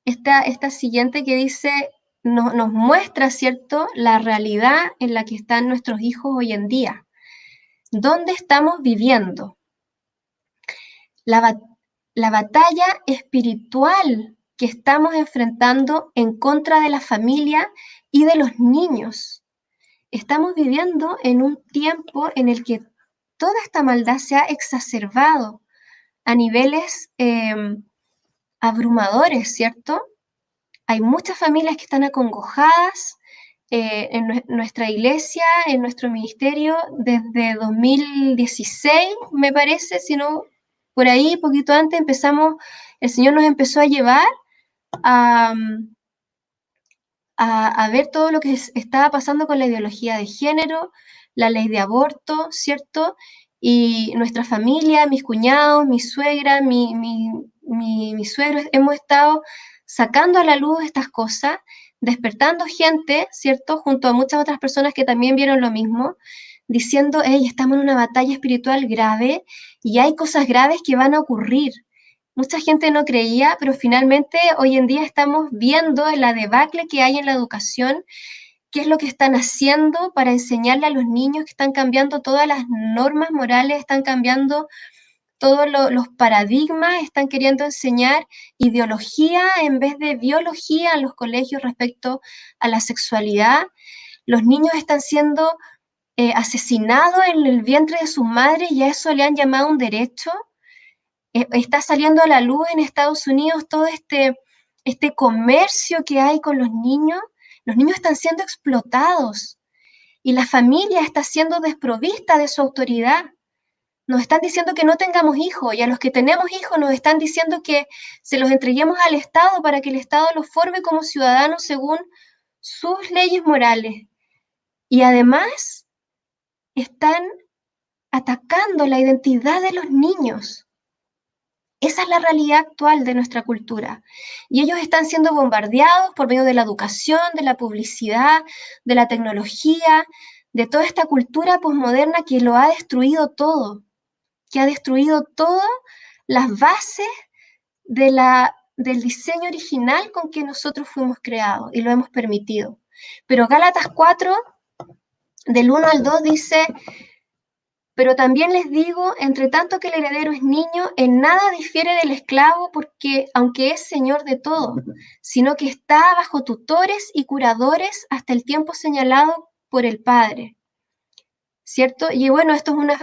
esta siguiente que dice, nos muestra, ¿cierto?, la realidad en la que están nuestros hijos hoy en día. ¿Dónde estamos viviendo? La batalla espiritual que estamos enfrentando en contra de la familia y de los niños. Estamos viviendo en un tiempo en el que toda esta maldad se ha exacerbado a niveles abrumadores, ¿cierto? Hay muchas familias que están acongojadas en nuestra iglesia, en nuestro ministerio, desde 2016, me parece, si no, por ahí, poquito antes, el Señor nos empezó a llevar a ver todo lo que estaba pasando con la ideología de género, la ley de aborto, ¿cierto? y nuestra familia, mis cuñados, mi suegra, mi suegro, hemos estado sacando a la luz estas cosas, despertando gente, ¿cierto?, junto a muchas otras personas que también vieron lo mismo, diciendo, hey, estamos en una batalla espiritual grave y hay cosas graves que van a ocurrir. Mucha gente no creía, pero finalmente hoy en día estamos viendo la debacle que hay en la educación, qué es lo que están haciendo para enseñarle a los niños, que están cambiando todas las normas morales, están cambiando todos los paradigmas, están queriendo enseñar ideología en vez de biología en los colegios respecto a la sexualidad. Los niños están siendo asesinados en el vientre de sus madres y a eso le han llamado un derecho. Está saliendo a la luz en Estados Unidos todo este comercio que hay con los niños. Los niños están siendo explotados y la familia está siendo desprovista de su autoridad. Nos están diciendo que no tengamos hijos y a los que tenemos hijos nos están diciendo que se los entreguemos al Estado para que el Estado los forme como ciudadanos según sus leyes morales. Y además están atacando la identidad de los niños. Esa es la realidad actual de nuestra cultura. Y ellos están siendo bombardeados por medio de la educación, de la publicidad, de la tecnología, de toda esta cultura posmoderna que lo ha destruido todo, que ha destruido todas las bases del diseño original con que nosotros fuimos creados y lo hemos permitido. Pero Gálatas 4, del 1 al 2 dice, pero también les digo, entre tanto que el heredero es niño, en nada difiere del esclavo, porque aunque es señor de todo, sino que está bajo tutores y curadores hasta el tiempo señalado por el Padre. ¿Cierto? Y bueno, esto es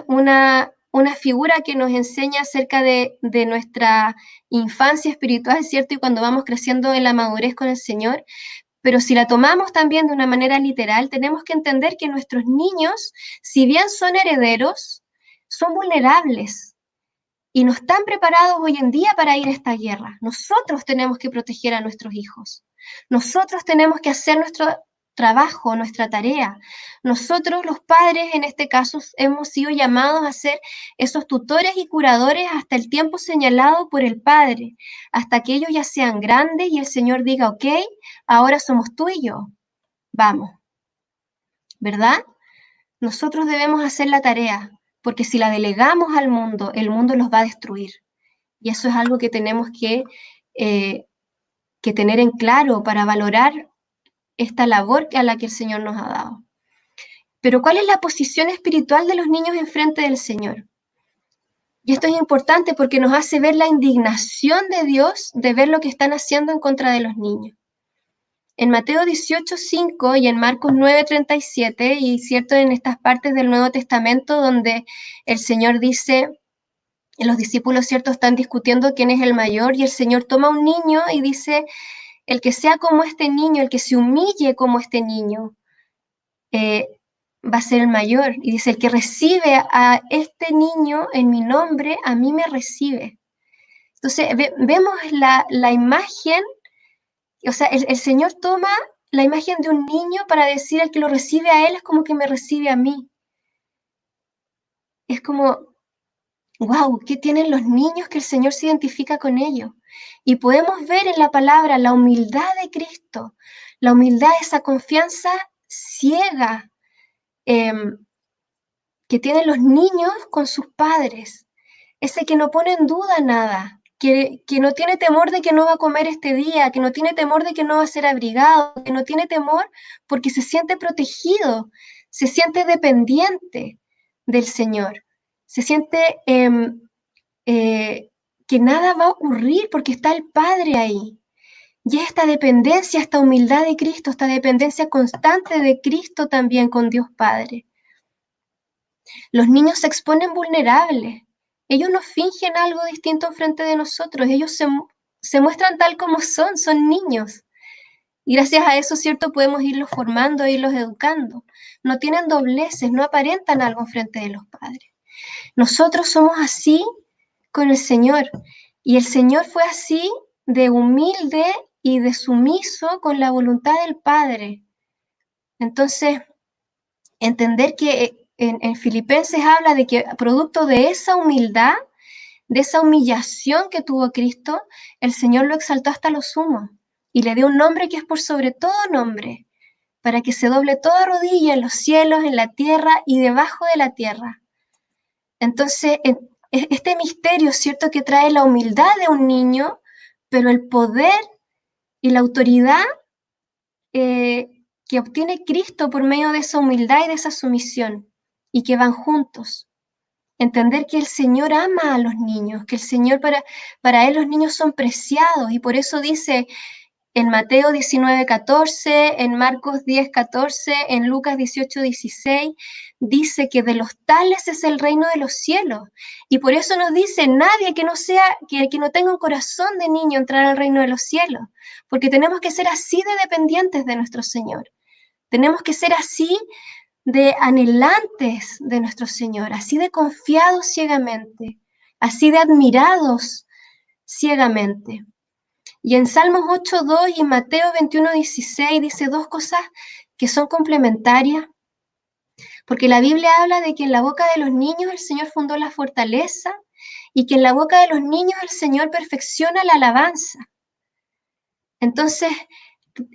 una figura que nos enseña acerca de nuestra infancia espiritual, ¿cierto? Y cuando vamos creciendo en la madurez con el Señor. Pero si la tomamos también de una manera literal, tenemos que entender que nuestros niños, si bien son herederos, son vulnerables y no están preparados hoy en día para ir a esta guerra. Nosotros tenemos que proteger a nuestros hijos. Nosotros tenemos que hacer nuestro trabajo, nuestra tarea. Nosotros, los padres, en este caso, hemos sido llamados a ser esos tutores y curadores hasta el tiempo señalado por el Padre, hasta que ellos ya sean grandes y el Señor diga, ok, ahora somos tú y yo, vamos, ¿verdad? Nosotros debemos hacer la tarea, porque si la delegamos al mundo, el mundo los va a destruir. Y eso es algo que tenemos que tener en claro para valorar esta labor a la que el Señor nos ha dado. Pero ¿cuál es la posición espiritual de los niños en frente del Señor? Y esto es importante porque nos hace ver la indignación de Dios de ver lo que están haciendo en contra de los niños. En Mateo 18:5 y en Marcos 9:37, y cierto en estas partes del Nuevo Testamento donde el Señor dice, los discípulos cierto están discutiendo quién es el mayor y el Señor toma un niño y dice, el que sea como este niño, el que se humille como este niño, va a ser el mayor. Y dice, el que recibe a este niño en mi nombre, a mí me recibe. Entonces vemos la imagen, o sea, el Señor toma la imagen de un niño para decir, el que lo recibe a él es como que me recibe a mí. Es como, wow, ¿qué tienen los niños que el Señor se identifica con ellos? Y podemos ver en la palabra la humildad de Cristo, la humildad, esa confianza ciega que tienen los niños con sus padres, ese que no pone en duda nada, que no tiene temor de que no va a comer este día, que no tiene temor de que no va a ser abrigado, que no tiene temor porque se siente protegido, se siente dependiente del Señor, se siente que nada va a ocurrir porque está el Padre ahí. Y esta dependencia, esta humildad de Cristo, esta dependencia constante de Cristo también con Dios Padre. Los niños se exponen vulnerables. Ellos no fingen algo distinto frente de nosotros. Ellos se muestran tal como son niños. Y gracias a eso, ¿cierto? Podemos irlos formando, irlos educando. No tienen dobleces, no aparentan algo frente de los padres. Nosotros somos así con el Señor. Y el Señor fue así de humilde y de sumiso con la voluntad del Padre. Entonces, entender que en Filipenses habla de que producto de esa humildad, de esa humillación que tuvo Cristo, el Señor lo exaltó hasta lo sumo y le dio un nombre que es por sobre todo nombre, para que se doble toda rodilla en los cielos, en la tierra y debajo de la tierra. Entonces, este misterio, ¿cierto?, que trae la humildad de un niño, pero el poder y la autoridad que obtiene Cristo por medio de esa humildad y de esa sumisión, y que van juntos. Entender que el Señor ama a los niños, que el Señor para Él los niños son preciados, y por eso dice en Mateo 19:14, en Marcos 10:14, en Lucas 18:16, dice que de los tales es el reino de los cielos. Y por eso nos dice, nadie que no tenga un corazón de niño entrará al reino de los cielos, porque tenemos que ser así de dependientes de nuestro Señor. Tenemos que ser así de anhelantes de nuestro Señor, así de confiados ciegamente, así de admirados ciegamente. Y en Salmos 8:2 y en Mateo 21:16 dice dos cosas que son complementarias, porque la Biblia habla de que en la boca de los niños el Señor fundó la fortaleza y que en la boca de los niños el Señor perfecciona la alabanza. Entonces,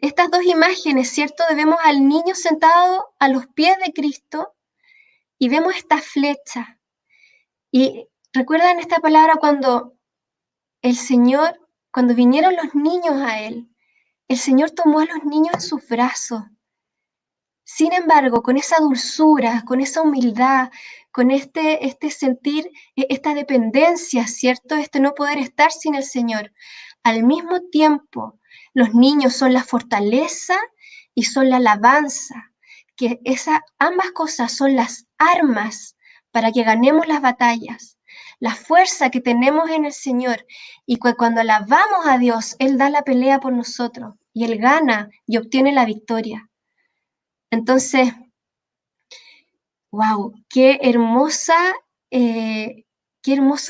estas dos imágenes, ¿cierto? Vemos al niño sentado a los pies de Cristo y vemos esta flecha. Y recuerdan esta palabra cuando el Señor, cuando vinieron los niños a Él, el Señor tomó a los niños en sus brazos. Sin embargo, con esa dulzura, con esa humildad, con este sentir, esta dependencia, ¿cierto? Este no poder estar sin el Señor. Al mismo tiempo, los niños son la fortaleza y son la alabanza, que ambas cosas son las armas para que ganemos las batallas, la fuerza que tenemos en el Señor, y que cuando alabamos a Dios, Él da la pelea por nosotros, y Él gana y obtiene la victoria. Entonces, wow, qué hermoso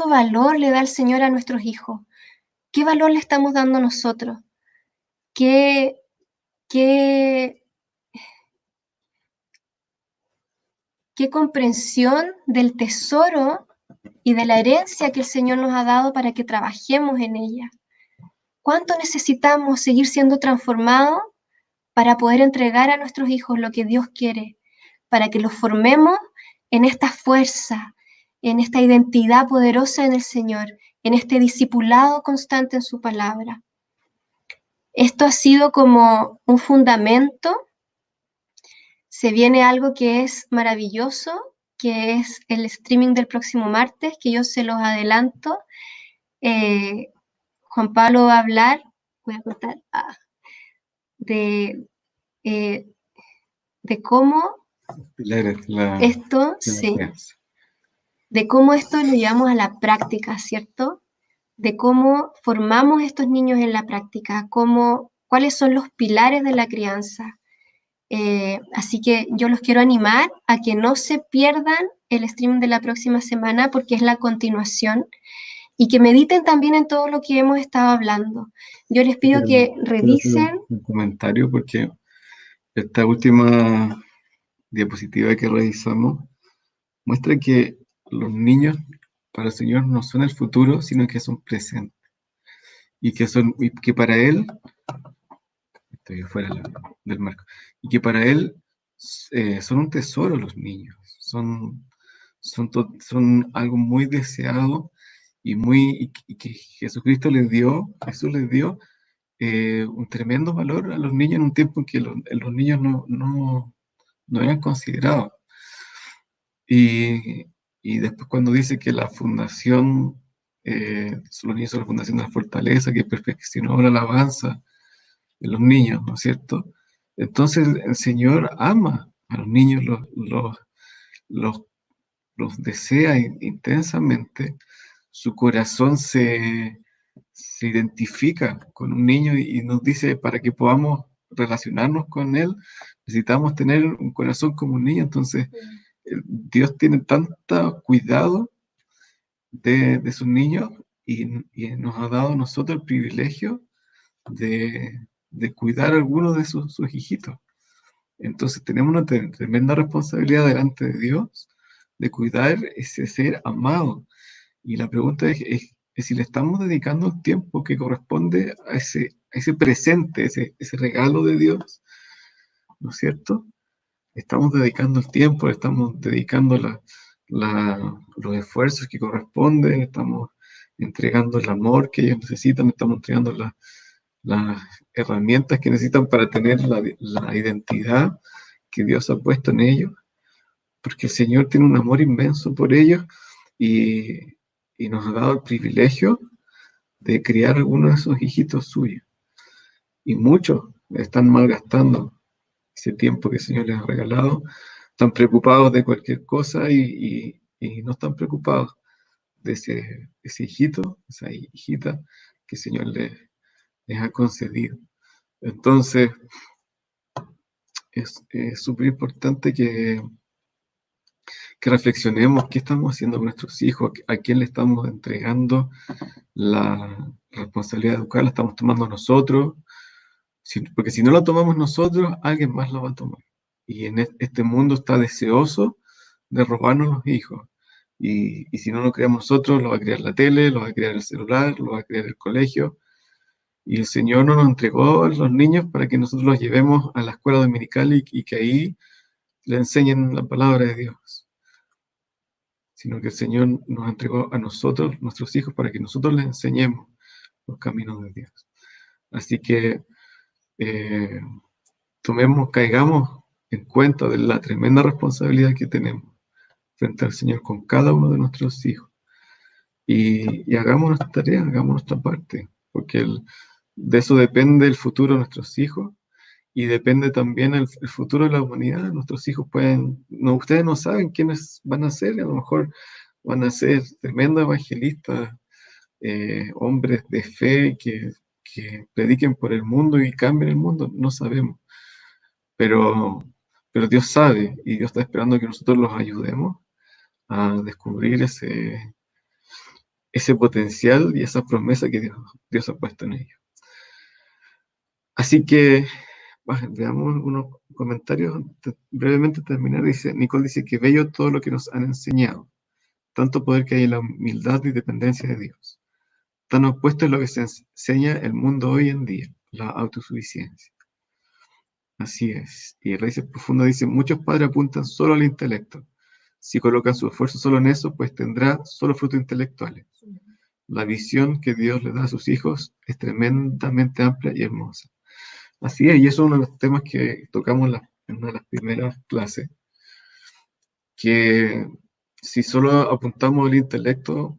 valor le da el Señor a nuestros hijos. ¿Qué valor le estamos dando nosotros? ¿Qué, qué, qué comprensión del tesoro y de la herencia que el Señor nos ha dado para que trabajemos en ella? ¿Cuánto necesitamos seguir siendo transformados para poder entregar a nuestros hijos lo que Dios quiere, para que los formemos en esta fuerza, en esta identidad poderosa en el Señor, en este discipulado constante en su palabra? Esto ha sido como un fundamento. Se viene algo que es maravilloso, que es el streaming del próximo martes, que yo se los adelanto. Juan Pablo va a hablar, voy a contar, de cómo esto, sí, de cómo esto lo llevamos a la práctica, ¿cierto? De cómo formamos estos niños en la práctica, cuáles son los pilares de la crianza. Así que yo los quiero animar a que no se pierdan el streaming de la próxima semana, porque es la continuación, y que mediten también en todo lo que hemos estado hablando. Yo les pido que revisen. Un comentario, porque esta última diapositiva que revisamos muestra que los niños para el Señor no son el futuro, sino que son presentes. Y que para Él, estoy fuera del marco, y que para Él son un tesoro los niños, son algo muy deseado y que Jesús les dio un tremendo valor a los niños en un tiempo en que los niños no eran considerados. Y después cuando dice que la fundación, los niños son la fundación de la fortaleza, que perfeccionó la alabanza de los niños, ¿no es cierto? Entonces el Señor ama a los niños, los desea intensamente, su corazón se identifica con un niño y nos dice, para que podamos relacionarnos con él, necesitamos tener un corazón como un niño. Entonces, Dios tiene tanto cuidado de sus niños y nos ha dado a nosotros el privilegio de cuidar a algunos de sus hijitos. Entonces tenemos una tremenda responsabilidad delante de Dios de cuidar ese ser amado. Y la pregunta es si le estamos dedicando el tiempo que corresponde a ese presente, ese regalo de Dios, ¿no es cierto? Estamos dedicando el tiempo, le estamos dedicando los esfuerzos que corresponden, estamos entregando el amor que ellos necesitan, estamos entregando las herramientas que necesitan para tener la identidad que Dios ha puesto en ellos, porque el Señor tiene un amor inmenso por ellos y, y nos ha dado el privilegio de criar algunos de esos hijitos suyos. Y muchos están malgastando ese tiempo que el Señor les ha regalado, están preocupados de cualquier cosa y no están preocupados de ese hijito, esa hijita que el Señor les ha concedido. Entonces, es súper importante que reflexionemos qué estamos haciendo con nuestros hijos, a quién le estamos entregando la responsabilidad de educar, la estamos tomando nosotros, porque si no la tomamos nosotros, alguien más la va a tomar. Y en este mundo está deseoso de robarnos los hijos. Y si no lo creamos nosotros, lo va a crear la tele, lo va a crear el celular, lo va a crear el colegio. Y el Señor no nos entregó a los niños para que nosotros los llevemos a la escuela dominical y que ahí le enseñen la palabra de Dios, sino que el Señor nos entregó a nosotros, nuestros hijos, para que nosotros les enseñemos los caminos de Dios. Así que caigamos en cuenta de la tremenda responsabilidad que tenemos frente al Señor con cada uno de nuestros hijos. Y hagamos nuestra tarea, hagamos nuestra parte, porque de eso depende el futuro de nuestros hijos y depende también el futuro de la humanidad. Nuestros hijos ustedes no saben quiénes van a ser, a lo mejor van a ser tremendos evangelistas, hombres de fe que prediquen por el mundo y cambien el mundo, no sabemos. Pero Dios sabe y Dios está esperando que nosotros los ayudemos a descubrir ese potencial y esa promesa que Dios ha puesto en ellos. Así que veamos unos comentarios. Brevemente terminar, Nicole dice que bello todo lo que nos han enseñado, tanto poder que hay en la humildad y dependencia de Dios. Tan opuesto es lo que se enseña el mundo hoy en día, la autosuficiencia. Así es. Y Raíces Profundas dice, muchos padres apuntan solo al intelecto. Si colocan su esfuerzo solo en eso, pues tendrá solo frutos intelectuales. La visión que Dios le da a sus hijos es tremendamente amplia y hermosa. Así es, y eso es uno de los temas que tocamos en una de las primeras clases, que si solo apuntamos al intelecto,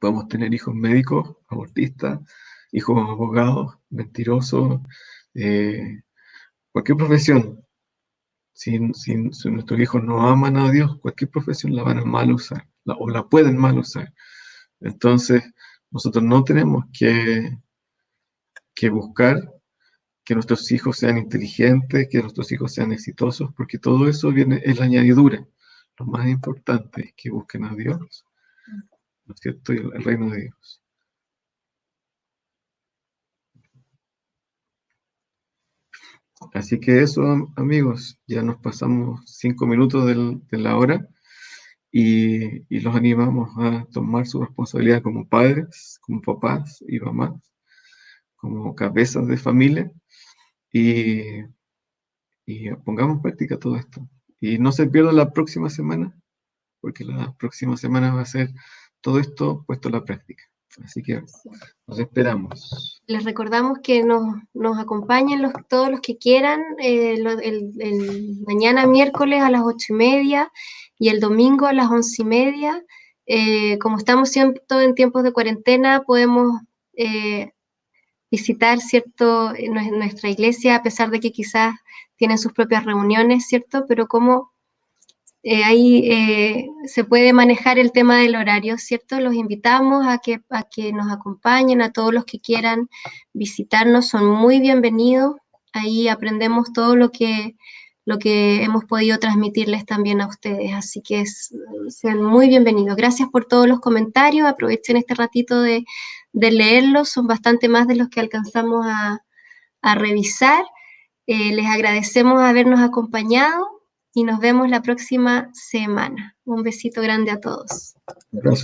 podemos tener hijos médicos, abortistas, hijos abogados, mentirosos, cualquier profesión. Si nuestros hijos no aman a Dios, cualquier profesión la van a mal usar, o la pueden mal usar. Entonces, nosotros no tenemos que buscar que nuestros hijos sean inteligentes, que nuestros hijos sean exitosos, porque todo eso es la añadidura. Lo más importante es que busquen a Dios, ¿no es cierto? Y el reino de Dios. Así que eso, amigos, ya nos pasamos 5 minutos de la hora y los animamos a tomar su responsabilidad como padres, como papás y mamás, como cabezas de familia y pongamos en práctica todo esto. Y no se pierdan la próxima semana, porque la próxima semana va a ser todo esto puesto a la práctica. Así que los esperamos. Les recordamos que nos acompañen todos los que quieran el mañana miércoles a las 8:30 y el domingo a las 11:30. Como estamos siempre en tiempos de cuarentena, podemos visitar, ¿cierto?, nuestra iglesia, a pesar de que quizás tienen sus propias reuniones, ¿cierto? Pero como ahí se puede manejar el tema del horario, ¿cierto? Los invitamos a que nos acompañen, a todos los que quieran visitarnos, son muy bienvenidos. Ahí aprendemos todo lo que hemos podido transmitirles también a ustedes, así que sean muy bienvenidos. Gracias por todos los comentarios, aprovechen este ratito de leerlos, son bastante más de los que alcanzamos a revisar. Les agradecemos habernos acompañado y nos vemos la próxima semana. Un besito grande a todos. Un abrazo.